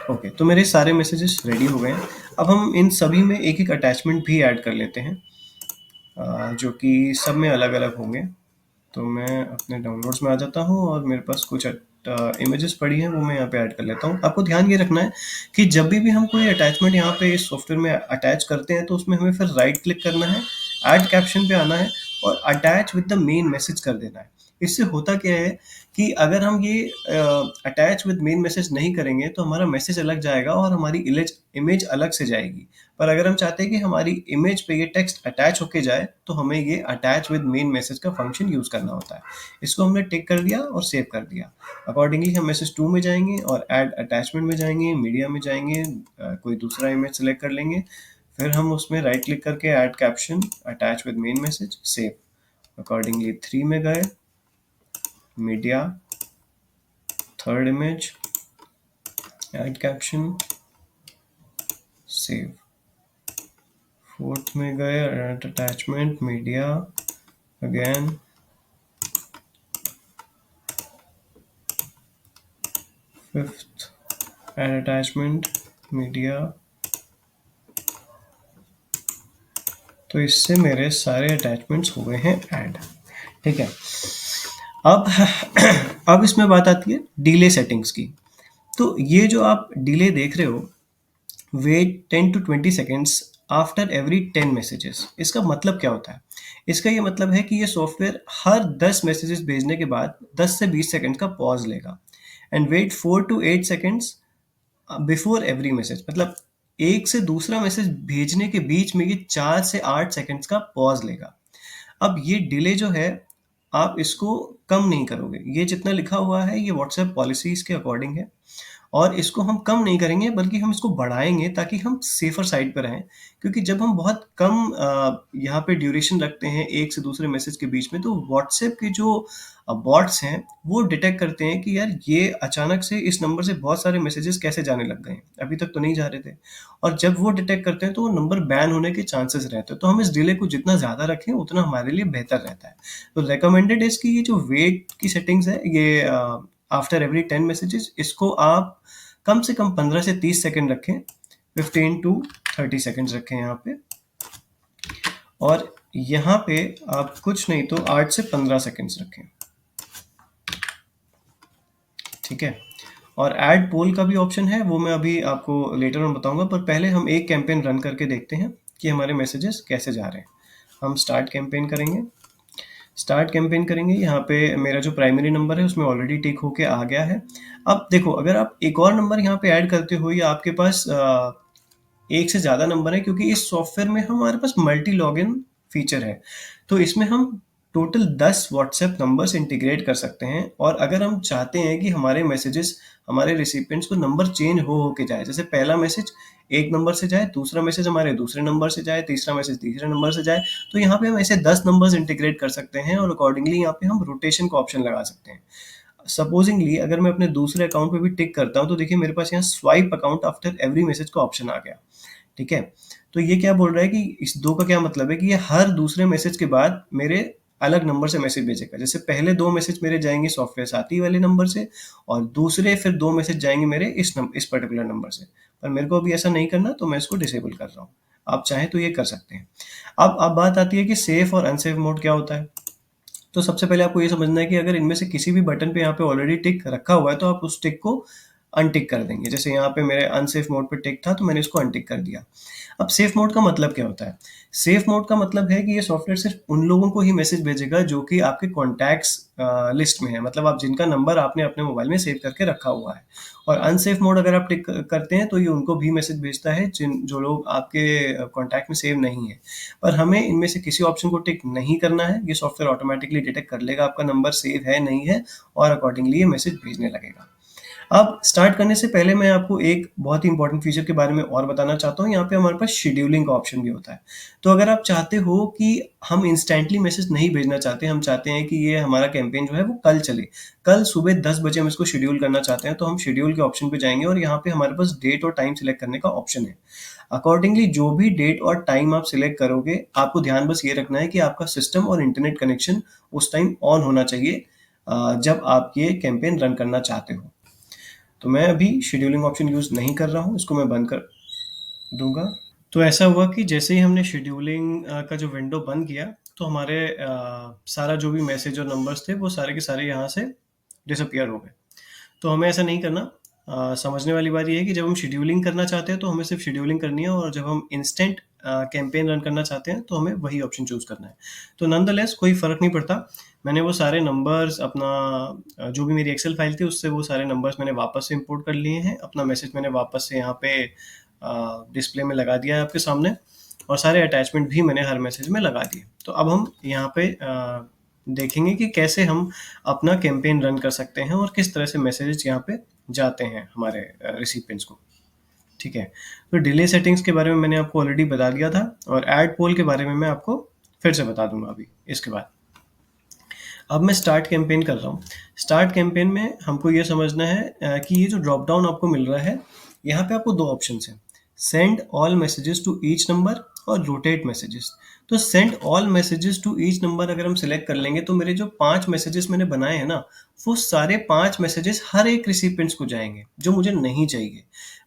ओके, तो मेरे सारे मैसेजेस रेडी हो गए हैं। अब हम इन सभी में एक एक अटैचमेंट भी ऐड कर लेते हैं, जो कि सब में अलग अलग होंगे। तो मैं अपने डाउनलोड्स में आ जाता हूँ और मेरे पास कुछ इमेजेस पड़ी हैं, वो मैं यहाँ पे ऐड कर लेता हूँ। आपको ध्यान ये रखना है कि जब भी हम कोई अटैचमेंट यहाँ पे इस सॉफ्टवेयर में अटैच करते हैं तो उसमें हमें फिर राइट क्लिक करना है, ऐड कैप्शन पे आना है और attach with the main message कर देना है। इससे होता क्या है कि अगर हम ये अटैच विद मेन मैसेज नहीं करेंगे तो हमारा मैसेज अलग जाएगा और हमारी इमेज अलग से जाएगी। पर अगर हम चाहते हैं कि हमारी इमेज पे ये टेक्स्ट अटैच होके जाए तो हमें ये अटैच विद मेन मैसेज का फंक्शन यूज करना होता है। इसको हमने टिक कर दिया और सेव कर दिया। अकॉर्डिंगली हम मैसेज 2 में जाएंगे और ऐड अटैचमेंट में जाएंगे, मीडिया में जाएंगे, कोई दूसरा इमेज सेलेक्ट कर लेंगे, फिर हम उसमें राइट क्लिक करके add caption, attach with main message, save. Accordingly 3 में गए, media, third image, add caption, save. Fourth में गए, add attachment, media, again, fifth add attachment, media. तो इससे मेरे सारे अटैचमेंट्स हो गए हैं ऐड, ठीक है। अब अब इसमें बात आती है डिले सेटिंग्स की। तो ये जो आप डिले देख रहे हो, wait 10 to 20 seconds after every 10 messages, इसका मतलब क्या होता है? इसका ये मतलब है कि ये सॉफ्टवेयर हर 10 मैसेजेस भेजने के बाद 10 से 20 सेकंड का पॉज लेगा, and wait 4 to 8 seconds before every message. मतलब एक से दूसरा मैसेज भेजने के बीच में ये 4 से 8 सेकेंड्स का पॉज लेगा। अब ये डिले जो है, आप इसको कम नहीं करोगे। ये जितना लिखा हुआ है ये व्हाट्सएप पॉलिसीज के अकॉर्डिंग है, और इसको हम कम नहीं करेंगे बल्कि हम इसको बढ़ाएँगे ताकि हम सेफ़र साइड पे रहें। क्योंकि जब हम बहुत कम यहाँ पे ड्यूरेशन रखते हैं एक से दूसरे मैसेज के बीच में, तो व्हाट्सएप के जो बॉट्स हैं, वो डिटेक्ट करते हैं कि यार ये अचानक से इस नंबर से बहुत सारे मैसेजेस कैसे जाने लग गए हैं, अभी तक तो नहीं जा रहे थे। और जब वो डिटेक्ट करते हैं तो वो नंबर बैन होने के चांसेस रहते हैं। तो हम इस डिले को जितना ज़्यादा रखें उतना हमारे लिए बेहतर रहता है। तो रिकमेंडेड है इसकी ये जो वेट की सेटिंग्स है, ये आफ्टर एवरी 10 मैसेजेस इसको आप कम से कम 15 से 30 सेकंड रखें, 15 टू 30 सेकंड्स रखें यहाँ पे। और यहाँ पे आप कुछ नहीं तो 8 से 15 सेकंड्स रखें, ठीक है। और ऐड पोल का भी ऑप्शन है, वो मैं अभी आपको लेटर ऑन बताऊंगा, पर पहले हम एक कैंपेन रन करके देखते हैं कि हमारे मैसेजेस कैसे जा रहे हैं। हम स्टार्ट कैंपेन करेंगे। स्टार्ट कैंपेन करेंगे, यहाँ पे मेरा जो प्राइमरी नंबर है उसमें ऑलरेडी टिक होके आ गया है। अब देखो, अगर आप एक और नंबर यहाँ पे ऐड करते हो या आपके पास एक से ज़्यादा नंबर है, क्योंकि इस सॉफ्टवेयर में हमारे पास मल्टी लॉगिन फीचर है, तो इसमें हम टोटल 10 व्हाट्सएप नंबर्स इंटीग्रेट कर सकते हैं। और अगर हम चाहते हैं कि हमारे मैसेजेस हमारे रिसिपिएंट्स को नंबर चेंज हो के जाए, जैसे पहला मैसेज एक नंबर से जाए, दूसरा मैसेज हमारे दूसरे नंबर से जाए, तीसरा मैसेज तीसरे नंबर से जाए, तो यहाँ पे हम ऐसे 10 नंबर्स इंटीग्रेट कर सकते हैं और अकॉर्डिंगली यहाँ पे हम रोटेशन का ऑप्शन लगा सकते हैं। सपोजिंगली अगर मैं अपने दूसरे अकाउंट पे भी टिक करता हूँ, तो देखिए मेरे पास यहाँ swipe account after every message का ऑप्शन आ गया, ठीक है। तो ये क्या बोल रहा है कि इस दो का क्या मतलब है कि ये हर दूसरे मैसेज के बाद मेरे अलग नंबर से मैसेज भेजेगा। जैसे पहले 2 मैसेज मेरे जाएँगे सॉफ्टवेयर साथी वाले नंबर से, और दूसरे फिर 2 मैसेज जाएँगे मेरे इस पर्टिकुलर नंबर से। पर मेरे को अभी ऐसा नहीं करना, तो मैं इसको डिसेबल कर रहा हूँ। आप चाहें तो ये कर सकते हैं। अब बात आती है कि सेफ और अनसेफ मोड क्या होता है। तो सबसे पहले आपको ये समझना है कि अगर इनमें से किसी भी बटन पे यहाँ पे ऑलरेडी टिक रखा हुआ है, तो आप उस टिक को अनटिक कर देंगे। जैसे यहाँ पे मेरे अनसेफ मोड पे टिक था, तो मैंने इसको अनटिक कर दिया। अब सेफ मोड का मतलब क्या होता है? सेफ मोड का मतलब है कि ये सॉफ्टवेयर सिर्फ उन लोगों को ही मैसेज भेजेगा जो कि आपके कॉन्टैक्ट्स लिस्ट में है, मतलब आप जिनका नंबर आपने अपने मोबाइल में सेव करके रखा हुआ है। और अनसेफ मोड अगर आप टिक करते हैं, तो ये उनको भी मैसेज भेजता है जो लोग आपके कॉन्टैक्ट में सेव नहीं है। पर हमें इनमें से किसी ऑप्शन को टिक नहीं करना है। ये सॉफ्टवेयर ऑटोमेटिकली डिटेक्ट कर लेगा आपका नंबर सेव है नहीं है, और अकॉर्डिंगली ये मैसेज भेजने लगेगा। अब स्टार्ट करने से पहले मैं आपको एक बहुत ही इंपॉर्टेंट फीचर के बारे में और बताना चाहता हूँ। यहाँ पे हमारे पास शेड्यूलिंग का ऑप्शन भी होता है। तो अगर आप चाहते हो कि हम इंस्टेंटली मैसेज नहीं भेजना चाहते, हम चाहते हैं कि ये हमारा कैंपेन जो है वो कल चले, कल सुबह 10 बजे हम इसको शेड्यूल करना चाहते हैं, तो हम शेड्यूल के ऑप्शन पे जाएंगे और यहाँ पे हमारे पास डेट और टाइम सिलेक्ट करने का ऑप्शन है। अकॉर्डिंगली जो भी डेट और टाइम आप सिलेक्ट करोगे, आपको ध्यान बस ये रखना है कि आपका सिस्टम और इंटरनेट कनेक्शन उस टाइम ऑन होना चाहिए जब आप ये कैंपेन रन करना चाहते हो। तो मैं अभी शेड्यूलिंग ऑप्शन यूज़ नहीं कर रहा हूँ, इसको मैं बंद कर दूंगा। तो ऐसा हुआ कि जैसे ही हमने शेड्यूलिंग का जो विंडो बंद किया, तो हमारे सारा जो भी मैसेज और नंबर्स थे वो सारे के सारे यहाँ से डिसअपियर हो गए। तो हमें ऐसा नहीं करना। समझने वाली बात ये है कि जब हम शेड्यूलिंग करना चाहते हैं तो हमें सिर्फ शेड्यूलिंग करनी है, और जब हम इंस्टेंट कैंपेन रन करना चाहते हैं तो हमें वही ऑप्शन चूज़ करना है। तो नॉनदलेस कोई फ़र्क नहीं पड़ता। मैंने वो सारे नंबर्स अपना जो भी मेरी एक्सेल फाइल थी उससे वो सारे नंबर्स मैंने वापस से इंपोर्ट कर लिए हैं। अपना मैसेज मैंने वापस से यहाँ पे डिस्प्ले में लगा दिया है आपके सामने, और सारे अटैचमेंट भी मैंने हर मैसेज में लगा दिए। तो अब हम यहाँ पे देखेंगे कि कैसे हम अपना कैंपेन रन कर सकते हैं और किस तरह से मैसेजेस यहाँ पे जाते हैं हमारे रिसिपिएंट्स को, ठीक है। तो डिले सेटिंग्स के बारे में मैंने आपको ऑलरेडी बता दिया था, और ऐड पोल के बारे में मैं आपको फिर से बता दूंगा अभी इसके बाद। अब मैं स्टार्ट कैंपेन कर रहा हूँ। स्टार्ट कैंपेन में हमको ये समझना है कि ये जो ड्रॉप डाउन आपको मिल रहा है, यहाँ पे आपको 2 ऑप्शंस हैं, send all messages to each number और रोटेट मैसेजेस। तो send all messages to each number अगर हम सिलेक्ट कर लेंगे, तो मेरे जो 5 मैसेजेस मैंने बनाए हैं ना, वो सारे 5 मैसेजेस हर एक रिसिपिएंट्स को जाएंगे, जो मुझे नहीं चाहिए।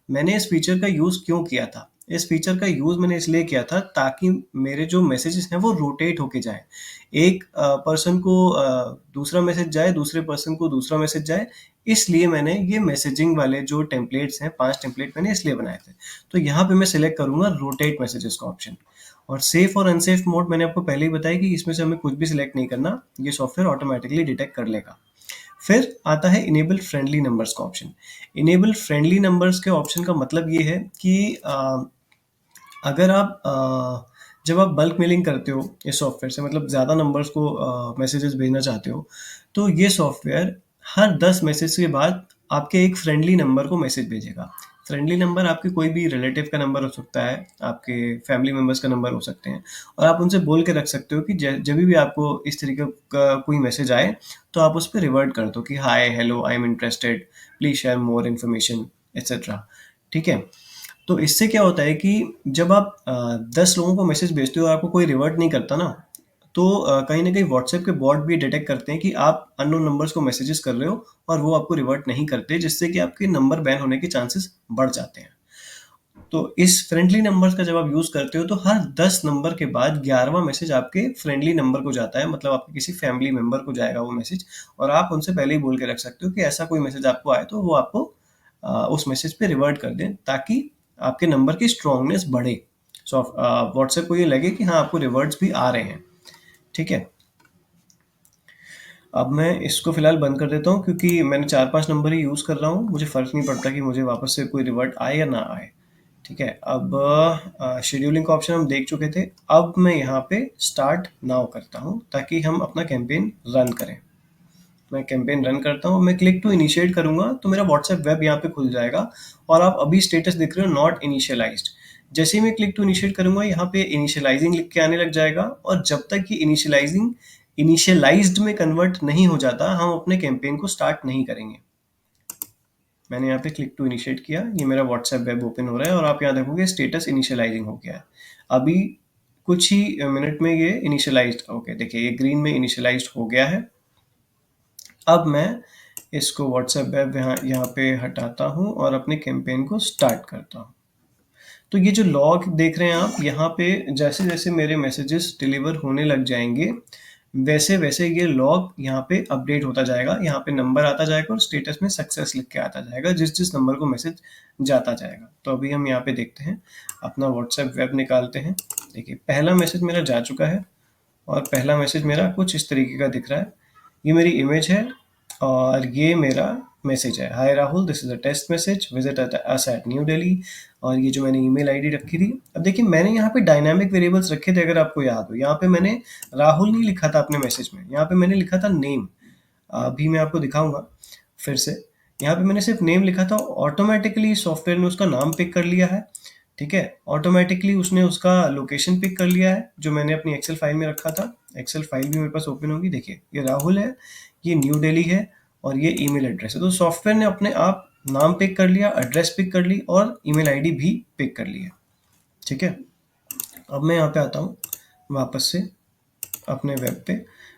मैंने इस फीचर का यूज़ क्यों किया था? इस फीचर का यूज़ मैंने इसलिए किया था ताकि मेरे जो मैसेजेस हैं वो रोटेट होके जाएँ। एक पर्सन को दूसरा मैसेज जाए, दूसरे पर्सन को दूसरा मैसेज जाए, इसलिए मैंने ये मैसेजिंग वाले जो टेम्पलेट्स हैं, 5 टेम्पलेट मैंने इसलिए बनाए थे। तो यहाँ पे मैं सिलेक्ट करूँगा रोटेट मैसेजेस का ऑप्शन। और सेफ और अनसेफ मोड मैंने आपको पहले ही बताया कि इसमें से हमें कुछ भी सिलेक्ट नहीं करना, ये सॉफ्टवेयर ऑटोमेटिकली डिटेक्ट कर लेगा। फिर आता है इनेबल फ्रेंडली नंबर्स का ऑप्शन। इनेबल फ्रेंडली नंबर्स के ऑप्शन का मतलब ये है कि अगर आप जब आप बल्क मेलिंग करते हो इस सॉफ्टवेयर से, मतलब ज़्यादा नंबर्स को मैसेजेस भेजना चाहते हो, तो ये सॉफ्टवेयर हर 10 मैसेज के बाद आपके एक फ्रेंडली नंबर को मैसेज भेजेगा। फ्रेंडली नंबर आपके कोई भी रिलेटिव का नंबर हो सकता है, आपके फैमिली मेंबर्स का नंबर हो सकते हैं, और आप उनसे बोल के रख सकते हो कि जब भी आपको इस तरीके का कोई मैसेज आए तो आप उस पर रिवर्ट कर दो कि hi, hello, I am interested, please share more information, etcetera. ठीक है। तो इससे क्या होता है कि जब आप 10 लोगों को मैसेज भेजते हो और आपको कोई रिवर्ट नहीं करता ना, तो कहीं ना कहीं व्हाट्सएप के बॉट भी डिटेक्ट करते हैं कि आप अननोन नंबर्स को मैसेजेस कर रहे हो और वो आपको रिवर्ट नहीं करते, जिससे कि आपके नंबर बैन होने के चांसेस बढ़ जाते हैं। तो इस फ्रेंडली नंबर्स का जब आप यूज करते हो तो हर 10 नंबर के बाद 11वां मैसेज आपके फ्रेंडली नंबर को जाता है, मतलब आपके किसी फैमिली मेंबर को जाएगा वो मैसेज। और आप उनसे पहले ही बोल के रख सकते हो कि ऐसा कोई मैसेज आपको आए तो वो आपको उस मैसेज पे रिवर्ट कर दें, ताकि आपके नंबर की स्ट्रांगनेस बढ़े। सो व्हाट्सएप को ये लगे कि हाँ, आपको रिवर्ट्स भी आ रहे हैं। ठीक है। अब मैं इसको फिलहाल बंद कर देता हूँ, क्योंकि मैंने 4-5 नंबर ही यूज़ कर रहा हूँ, मुझे फ़र्क नहीं पड़ता कि मुझे वापस से कोई रिवर्ट आए या ना आए। ठीक है। अब शेड्यूलिंग का ऑप्शन हम देख चुके थे। अब मैं यहाँ पे स्टार्ट नाउ करता हूँ ताकि हम अपना कैंपेन रन करें। मैं कैंपेन रन करता हूँ, मैं क्लिक टू इनिशिएट करूंगा तो मेरा व्हाट्सएप वेब यहाँ पे खुल जाएगा, और आप अभी स्टेटस देख रहे हो नॉट इनिशियलाइज्ड। जैसे ही मैं क्लिक टू इनिशिएट करूंगा यहाँ पे इनिशियलाइजिंग लिख के आने लग जाएगा, और जब तक कि इनिशियलाइजिंग इनिशियलाइज्ड में कन्वर्ट नहीं हो जाता हम अपने कैंपेन को स्टार्ट नहीं करेंगे। मैंने यहाँ पे क्लिक टू इनिशिएट किया, ये मेरा व्हाट्सएप वेब ओपन हो रहा है और आप यहाँ देखोगे स्टेटस इनिशियलाइजिंग हो गया है। अभी कुछ ही मिनट में ये इनिशियलाइज्ड, ओके देखिए ये ग्रीन में इनिशियलाइज्ड हो गया है। अब मैं इसको व्हाट्सएप वेब यहाँ पे हटाता हूँ और अपने कैंपेन को स्टार्ट करता हूँ। तो ये जो लॉग देख रहे हैं आप यहाँ पे, जैसे जैसे मेरे मैसेजेस डिलीवर होने लग जाएंगे वैसे वैसे ये लॉग यहाँ पे अपडेट होता जाएगा, यहाँ पे नंबर आता जाएगा और स्टेटस में सक्सेस लिख के आता जाएगा जिस जिस नंबर को मैसेज जाता जाएगा। तो अभी हम यहाँ पे देखते हैं, अपना व्हाट्सएप वेब निकालते हैं। देखिए पहला मैसेज मेरा जा चुका है, और पहला मैसेज मेरा कुछ इस तरीके का दिख रहा है। ये मेरी इमेज है और ये मेरा मैसेज है, hi Rahul, this is a test message, visit us at New Delhi. और ये जो मैंने ईमेल आईडी रखी थी, अब देखिए मैंने यहाँ पे डायनामिक वेरिएबल्स रखे थे, अगर आपको याद हो। यहाँ पे मैंने राहुल नहीं लिखा था अपने मैसेज में, यहाँ पे मैंने लिखा था नेम। अभी मैं आपको दिखाऊंगा फिर से। यहाँ पे मैंने सिर्फ नेम लिखा था, ऑटोमेटिकली सॉफ्टवेयर ने उसका नाम पिक कर लिया है। ठीक है। ऑटोमेटिकली उसने उसका लोकेशन पिक कर लिया है जो मैंने अपनी एक्सेल फाइल में रखा था। एक्सेल फाइल भी मेरे पास ओपन होगी, देखिए ये राहुल है, ये न्यू दिल्ली है, और ये ईमेल एड्रेस है। तो सॉफ्टवेयर ने अपने आप नाम पिक कर लिया, एड्रेस पिक कर ली, और ईमेल आईडी भी पिक कर ली है। ठीक है। अब मैं यहाँ पे आता हूँ वापस से अपने वेब पे।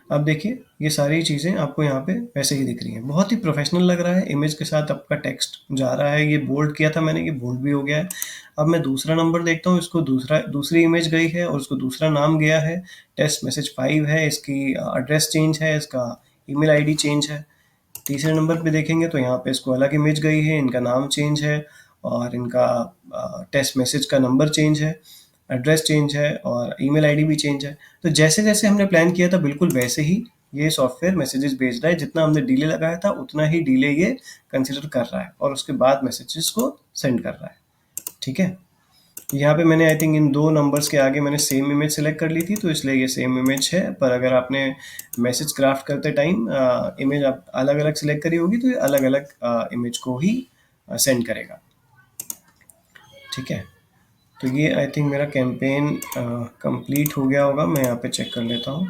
अब देखिए ये सारी चीज़ें आपको यहाँ पे वैसे ही दिख रही हैं, बहुत ही प्रोफेशनल लग रहा है। इमेज के साथ आपका टेक्स्ट जा रहा है, ये बोल्ड किया था मैंने, ये बोल्ड भी हो गया है। अब मैं दूसरा नंबर देखता हूँ, इसको दूसरी इमेज गई है और उसको दूसरा नाम गया है, टेस्ट मैसेज 5 है, इसकी एड्रेस चेंज है, इसका ईमेल आईडी चेंज है। तीसरे नंबर पे देखेंगे तो यहाँ पे इसको अलग इमेज गई है, इनका नाम चेंज है, और इनका टेस्ट मैसेज का नंबर चेंज है, एड्रेस चेंज है, और ईमेल आईडी भी चेंज है। तो जैसे जैसे हमने प्लान किया था बिल्कुल वैसे ही ये सॉफ्टवेयर मैसेजेस भेज रहा है। जितना हमने डिले लगाया था उतना ही डिले ये कंसिडर कर रहा है, और उसके बाद मैसेजेस को सेंड कर रहा है। ठीक है। यहाँ पे मैंने आई थिंक इन 2 नंबर्स के आगे मैंने सेम इमेज सेलेक्ट कर ली थी, तो इसलिए ये सेम इमेज है। पर अगर आपने मैसेज क्राफ्ट करते टाइम इमेज आप अलग अलग सिलेक्ट करी होगी तो ये अलग अलग इमेज को ही सेंड करेगा। ठीक है। तो ये आई थिंक मेरा कैंपेन कंप्लीट हो गया होगा, मैं यहाँ पे चेक कर लेता हूँ।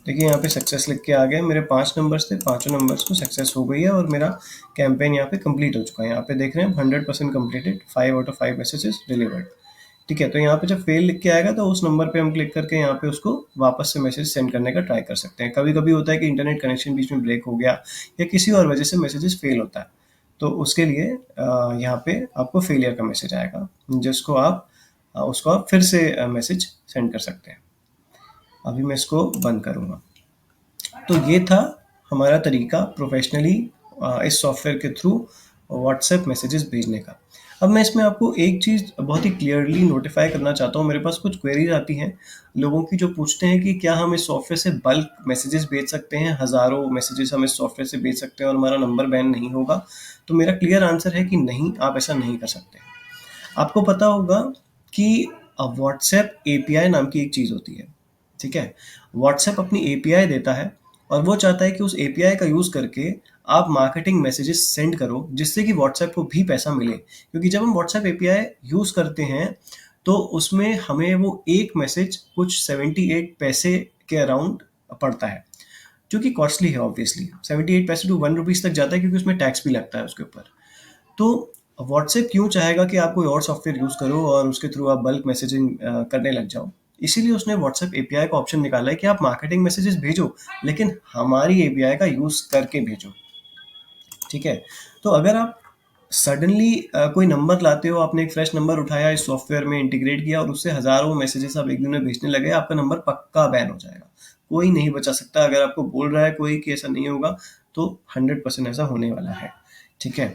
देखिए यहाँ पे सक्सेस लिख के आ गया, मेरे 5 नंबर्स थे, पाँचों नंबर्स को सक्सेस हो गई है और मेरा कैंपेन यहाँ पे कंप्लीट हो चुका है। यहाँ पे देख रहे हैं 100% completed, 5 out of 5 messages delivered. ठीक है। तो यहाँ पे जब फेल लिख के आएगा तो उस नंबर पे हम क्लिक करके यहाँ पे उसको वापस से मैसेज सेंड करने का ट्राई कर सकते हैं। कभी कभी होता है कि इंटरनेट कनेक्शन बीच में ब्रेक हो गया या किसी और वजह से मैसेजेस फेल होता है, तो उसके लिए यहाँ पे आपको फेलियर का मैसेज आएगा, जिसको आप उसको आप फिर से मैसेज सेंड कर सकते हैं। अभी मैं इसको बंद करूँगा। तो ये था हमारा तरीका प्रोफेशनली इस सॉफ्टवेयर के थ्रू व्हाट्सएप मैसेजेस भेजने का। अब मैं इसमें आपको एक चीज़ बहुत ही क्लियरली नोटिफाई करना चाहता हूँ। मेरे पास कुछ क्वेरीज आती हैं लोगों की जो पूछते हैं कि क्या हम इस सॉफ्टवेयर से बल्क मैसेजेस भेज सकते हैं, हज़ारों मैसेजेस हम इस सॉफ्टवेयर से भेज सकते हैं और हमारा नंबर बैन नहीं होगा। तो मेरा क्लियर आंसर है कि नहीं, आप ऐसा नहीं कर सकते। आपको पता होगा कि व्हाट्सएप एपीआई नाम की एक चीज़ होती है। ठीक है। व्हाट्सएप अपनी एपीआई देता है और वो चाहता है कि उस एपीआई का यूज़ करके आप मार्केटिंग मैसेजेस सेंड करो जिससे कि व्हाट्सएप को भी पैसा मिले, क्योंकि जब हम व्हाट्सएप एपीआई यूज़ करते हैं तो उसमें हमें वो एक मैसेज कुछ 78 पैसे के अराउंड पड़ता है, जो कि कॉस्टली है ऑब्वियसली। 78 पैसे टू 1 रुपीज़ तक जाता है, क्योंकि उसमें टैक्स भी लगता है उसके ऊपर। तो व्हाट्सएप क्यों चाहेगा कि आप कोई और सॉफ्टवेयर यूज़ करो और उसके थ्रू आप बल्क मैसेजिंग करने लग जाओ। इसीलिए उसने व्हाट्सएप एपीआई का ऑप्शन निकाला है कि आप मार्केटिंग मैसेजेस भेजो, लेकिन हमारी एपीआई का यूज़ करके भेजो। ठीक है? तो अगर आप सडनली कोई नंबर लाते हो, आपने एक फ्रेश नंबर उठाया, इस सॉफ्टवेयर में इंटीग्रेट किया और उससे हज़ारों मैसेजेस आप एक दिन में भेजने लगे, आपका नंबर पक्का बैन हो जाएगा। कोई नहीं बचा सकता। अगर आपको बोल रहा है कोई कि ऐसा नहीं होगा, तो 100% ऐसा होने वाला है। ठीक है?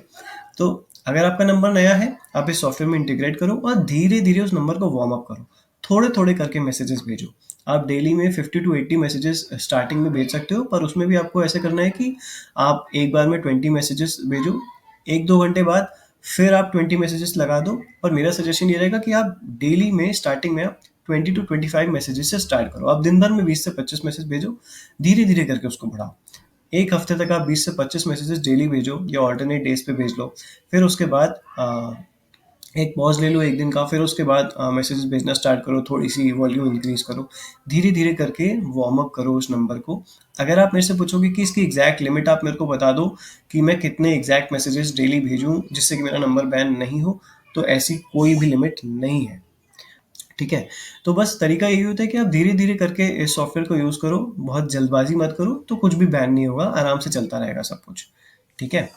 तो अगर आपका नंबर नया है, आप इस सॉफ्टवेयर में इंटीग्रेट करो और धीरे-धीरे उस नंबर को वार्म अप करो। थोड़े-थोड़े करके मैसेजेस भेजो। आप डेली में 50 टू 80 मैसेजेस स्टार्टिंग में भेज सकते हो, पर उसमें भी आपको ऐसे करना है कि आप एक बार में 20 मैसेजेस भेजो। 1-2 घंटे बाद फिर आप 20 मैसेजेस लगा दो। और मेरा सजेशन ये रहेगा कि आप डेली में स्टार्टिंग में आप 20 टू 25 मैसेजेस से स्टार्ट करो। आप दिन भर में 20 से 25 मैसेज भेजो, धीरे-धीरे करके उसको बढ़ाओ। एक हफ्ते तक आप 20 से 25 मैसेजेस डेली भेजो या ऑल्टरनेट डेज पे भेज लो। फिर उसके बाद एक पॉज ले लो एक दिन का, फिर उसके बाद मैसेजेस भेजना स्टार्ट करो, थोड़ी सी वॉल्यूम इंक्रीज करो, धीरे धीरे करके वार्म अप करो उस नंबर को। अगर आप मेरे से पूछोगे कि इसकी एग्जैक्ट लिमिट आप मेरे को बता दो कि मैं कितने एग्जैक्ट मैसेजेस डेली भेजूं जिससे कि मेरा नंबर बैन नहीं हो, तो ऐसी कोई भी लिमिट नहीं है। ठीक है? तो बस तरीका यही होता है कि आप धीरे धीरे करके इस सॉफ्टवेयर को यूज़ करो, बहुत जल्दबाजी मत करो, तो कुछ भी बैन नहीं होगा, आराम से चलता रहेगा सब कुछ। ठीक है?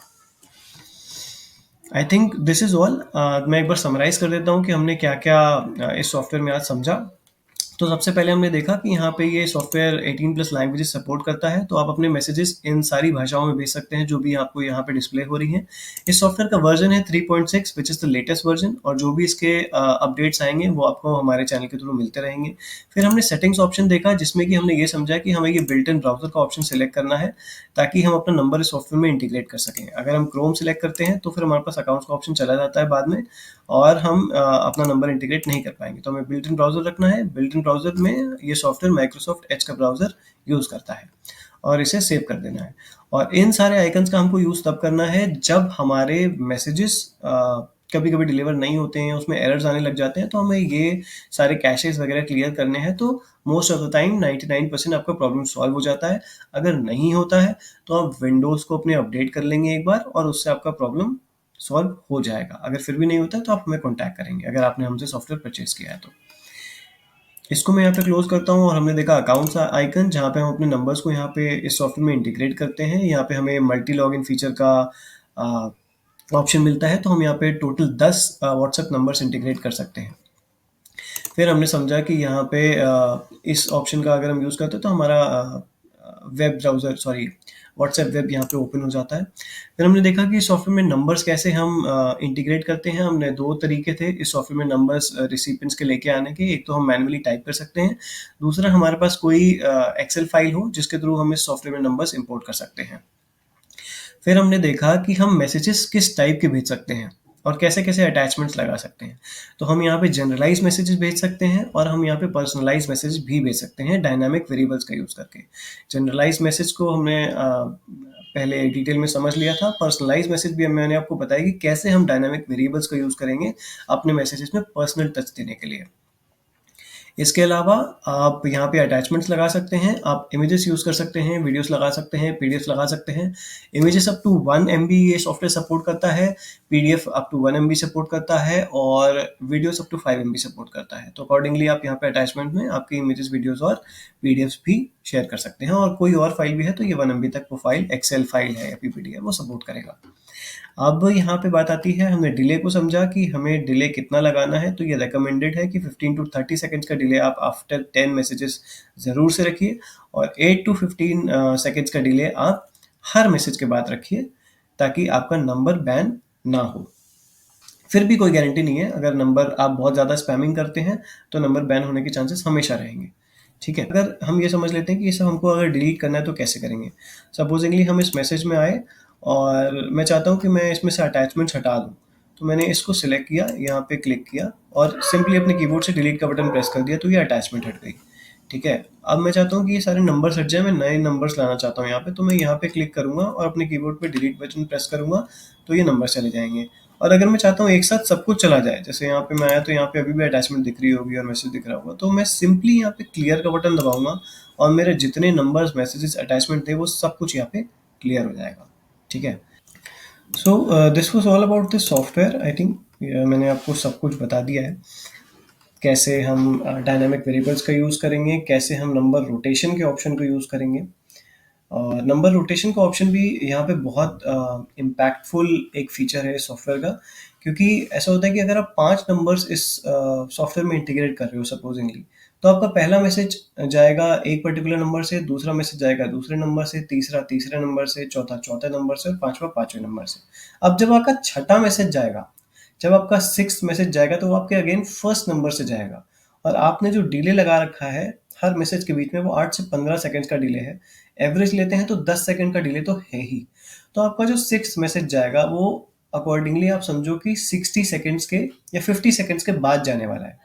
I think this is all. मैं एक बार समराइज़ कर देता हूँ कि हमने क्या-क्या इस सॉफ्टवेयर में आज समझा। तो सबसे पहले हमने देखा कि यहाँ पे ये सॉफ्टवेयर 18 प्लस लैंग्वेजेस सपोर्ट करता है, तो आप अपने मैसेजेस इन सारी भाषाओं में भेज सकते हैं जो भी आपको यहाँ पे डिस्प्ले हो रही हैं। इस सॉफ्टवेयर का वर्जन है 3.6 which is the latest version, और जो भी इसके अपडेट्स आएंगे वो आपको हमारे चैनल के थ्रू मिलते रहेंगे। फिर हमने सेटिंग्स ऑप्शन देखा, जिसमें कि हमने ये समझा कि हमें ये बिल्ट इन ब्राउजर का ऑप्शन सेलेक्ट करना है ताकि हम अपना नंबर इस सॉफ्टवेयर में इंटीग्रेट कर सकें। अगर हम क्रोम सेलेक्ट करते हैं तो फिर हमारे पास अकाउंट्स का ऑप्शन चला जाता है बाद में, और हम अपना नंबर इंटीग्रेट नहीं कर पाएंगे। तो हमें बिल्ट इन ब्राउजर रखना है। बिल्ट इन ब्राउजर में ये सॉफ्टवेयर माइक्रोसॉफ्ट एज का ब्राउजर यूज़ करता है, और इसे सेव कर देना है। और इन सारे आइकन्स का हमको यूज़ तब करना है जब हमारे मैसेजेस कभी कभी डिलीवर नहीं होते हैं, उसमें एरर्स आने लग जाते हैं, तो हमें ये सारे कैशेस वगैरह क्लियर करने हैं। तो मोस्ट ऑफ द टाइम 99% आपका प्रॉब्लम सॉल्व हो जाता है। अगर नहीं होता है तो आप विंडोज़ को अपने अपडेट कर लेंगे एक बार, और उससे आपका प्रॉब्लम सॉल्व हो जाएगा। अगर फिर भी नहीं होता है तो आप हमें कॉन्टैक्ट करेंगे, अगर आपने हमसे सॉफ्टवेयर परचेज किया है तो। इसको मैं यहाँ पे क्लोज करता हूँ, और हमने देखा अकाउंट्स आइकन, जहाँ पे हम अपने नंबर्स को यहाँ पे इस सॉफ्टवेयर में इंटीग्रेट करते हैं। यहाँ पे हमें मल्टी लॉगिन फीचर का ऑप्शन मिलता है, तो हम यहाँ पे टोटल 10 व्हाट्सएप नंबर्स इंटीग्रेट कर सकते हैं। फिर हमने समझा कि यहाँ पे इस ऑप्शन का अगर हम यूज़ करते हैं तो हमारा web browser sorry WhatsApp web यहाँ पे ओपन हो जाता है। फिर हमने देखा कि इस सॉफ्टवेयर में नंबर्स कैसे हम इंटीग्रेट करते हैं। हमने दो तरीके थे इस सॉफ्टवेयर में नंबर्स रिसिपिएंट्स के लेके आने के। एक तो हम मैनुअली टाइप कर सकते हैं, दूसरा हमारे पास कोई एक्सेल फाइल हो जिसके थ्रू हम इस सॉफ्टवेयर में नंबर्स इंपोर्ट कर सकते हैं। फिर हमने देखा कि हम मैसेजेस किस टाइप के भेज सकते हैं और कैसे-कैसे अटैचमेंट्स लगा सकते हैं। तो हम यहाँ पे जनरलाइज़ मैसेजेस भेज सकते हैं, और हम यहाँ पे पर्सनलाइज़ मैसेज भी भेज सकते हैं डायनामिक वेरिएबल्स का यूज़ करके। जनरलाइज़ मैसेज को हमने पहले डिटेल में समझ लिया था। पर्सनलाइज़ मैसेज भी मैंने आपको बताया कि कैसे हम डायनामिक वेरिएबल्स का यूज़ करेंगे अपने मैसेजेस में पर्सनल टच देने के लिए। इसके अलावा आप यहाँ पे अटैचमेंट्स लगा सकते हैं, आप इमेजेस यूज़ कर सकते हैं, वीडियोस लगा सकते हैं, पीडीएफ लगा सकते हैं। इमेजेस अप टू 1 एमबी ये सॉफ्टवेयर सपोर्ट करता है, PDF up to 1 MB support करता है, और videos up to 5 MB support करता है। तो अकॉर्डिंगली आप यहाँ पे अटैचमेंट में आपकी इमेजेस, वीडियोस और पीडीएफ्स भी शेयर कर सकते हैं। और कोई और फाइल भी है तो ये 1 एमबी तक वो फाइल एक्सेल फाइल है या पीपीटी है, वो सपोर्ट करेगा। अब यहाँ पे बात आती है, हमने डिले को समझा कि हमें डिले कितना लगाना है। तो ये रिकमेंडेड है कि 15 टू 30 सेकंड्स का डिले आप आफ्टर 10 मैसेजेस ज़रूर से रखिए, और 8 टू 15 सेकंड्स का डिले आप हर मैसेज के बाद रखिए, ताकि आपका नंबर बैन ना हो। फिर भी कोई गारंटी नहीं है, अगर नंबर आप बहुत ज़्यादा स्पैमिंग करते हैं तो नंबर बैन होने के चांसेस हमेशा रहेंगे। ठीक है? अगर हम ये समझ लेते हैं कि ये सब हमको अगर डिलीट करना है तो कैसे करेंगे। सपोजिंगली हम इस मैसेज में आए और मैं चाहता हूँ कि मैं इसमें से अटैचमेंट्स हटा दूँ। तो मैंने इसको सिलेक्ट किया, यहाँ पे क्लिक किया और सिंपली अपने कीबोर्ड से डिलीट का बटन प्रेस कर दिया, तो ये अटैचमेंट हट गई। ठीक है? अब मैं चाहता हूँ कि ये सारे नंबर्स हट जाएँ, मैं नए नंबर्स लाना चाहता हूँ यहाँ पे, तो मैं यहाँ पे क्लिक करूँगा और अपने कीबोर्ड पे डिलीट बटन प्रेस करूँगा, तो ये नंबर्स चले जाएँगे। और अगर मैं चाहता हूँ एक साथ सब कुछ चला जाए, जैसे यहाँ पे मैं आया तो यहाँ पे अभी भी अटैचमेंट दिख रही होगी और मैसेज दिख रहा होगा, तो मैं सिंपली यहाँ पे क्लियर का बटन दबाऊँगा और मेरे जितने नंबर्स, मैसेजेस, अटैचमेंट थे, वो सब कुछ यहाँ पे क्लियर हो जाएगा। ठीक है? So this was all about this software. I think मैंने आपको सब कुछ बता दिया है। कैसे हम डायनामिक वेरिएबल्स का यूज़ करेंगे, कैसे हम नंबर रोटेशन के ऑप्शन को यूज़ करेंगे। और नंबर रोटेशन का ऑप्शन भी यहाँ पे बहुत इम्पैक्टफुल एक फीचर है इस सॉफ्टवेयर का, क्योंकि ऐसा होता है कि अगर आप 5 नंबर्स इस सॉफ्टवेयर में इंटीग्रेट कर रहे हो सपोजिंगली, तो आपका पहला मैसेज जाएगा एक पर्टिकुलर नंबर से, दूसरा मैसेज जाएगा दूसरे नंबर से, तीसरा तीसरे नंबर से, चौथा चौथे नंबर से और पाँचवा पाँचवें नंबर से। अब जब आपका छठा मैसेज जाएगा, जब आपका सिक्स्थ मैसेज जाएगा, तो वो आपके अगेन फर्स्ट नंबर से जाएगा। और आपने जो डिले लगा रखा है हर मैसेज के बीच में, वो 8 से 15 सेकंड्स का डिले है। एवरेज लेते हैं तो 10 सेकंड का डिले तो है ही। तो आपका जो सिक्स्थ मैसेज जाएगा, वो अकॉर्डिंगली आप समझो कि 60 सेकंड्स के या 50 सेकंड्स के बाद जाने वाला है।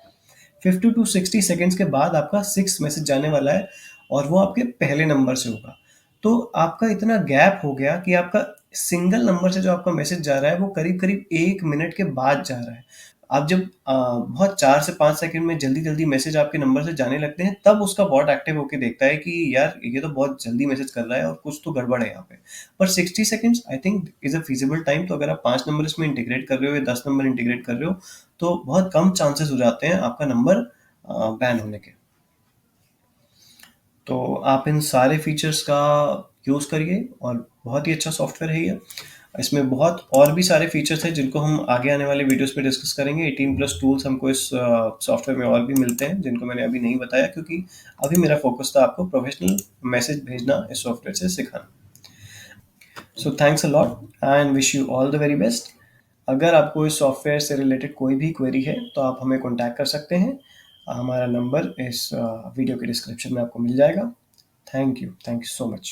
50 टू 60 सेकंड्स के बाद आपका सिक्स्थ मैसेज जाने वाला है और वो आपके पहले नंबर से होगा। तो आपका इतना गैप हो गया कि आपका सिंगल नंबर से जो आपका मैसेज जा रहा है, वो करीब-करीब 1 मिनट के बाद जा रहा है। आप जब बहुत 4 से 5 सेकंड में जल्दी-जल्दी मैसेज आपके नंबर से जाने लगते हैं, तब उसका बॉट एक्टिव होके देखता है कि यार ये तो बहुत जल्दी मैसेज कर रहा है और कुछ तो गड़बड़ है यहाँ पे। पर 60 seconds I think is a feasible time. तो अगर आप 5 नंबर इसमें इंटीग्रेट कर रहे हो या 10 नंबर इंटीग्रेट कर रहे हो, तो बहुत कम चांसेस हो जाते हैं आपका नंबर बैन होने के। तो आप इन सारे फीचर्स का यूज़ करिए और बहुत ही अच्छा सॉफ्टवेयर है ये। इसमें बहुत और भी सारे फीचर्स हैं जिनको हम आगे आने वाले वीडियोस में डिस्कस करेंगे। 18 प्लस टूल्स हमको इस सॉफ्टवेयर में और भी मिलते हैं, जिनको मैंने अभी नहीं बताया, क्योंकि अभी मेरा फोकस था आपको प्रोफेशनल मैसेज भेजना इस सॉफ्टवेयर से सिखाना। So thanks a lot and wish you all the very best. अगर आपको इस सॉफ्टवेयर से रिलेटेड कोई भी क्वेरी है, तो आप हमें कॉन्टैक्ट कर सकते हैं। हमारा नंबर इस वीडियो के डिस्क्रिप्शन में आपको मिल जाएगा। Thank you so much.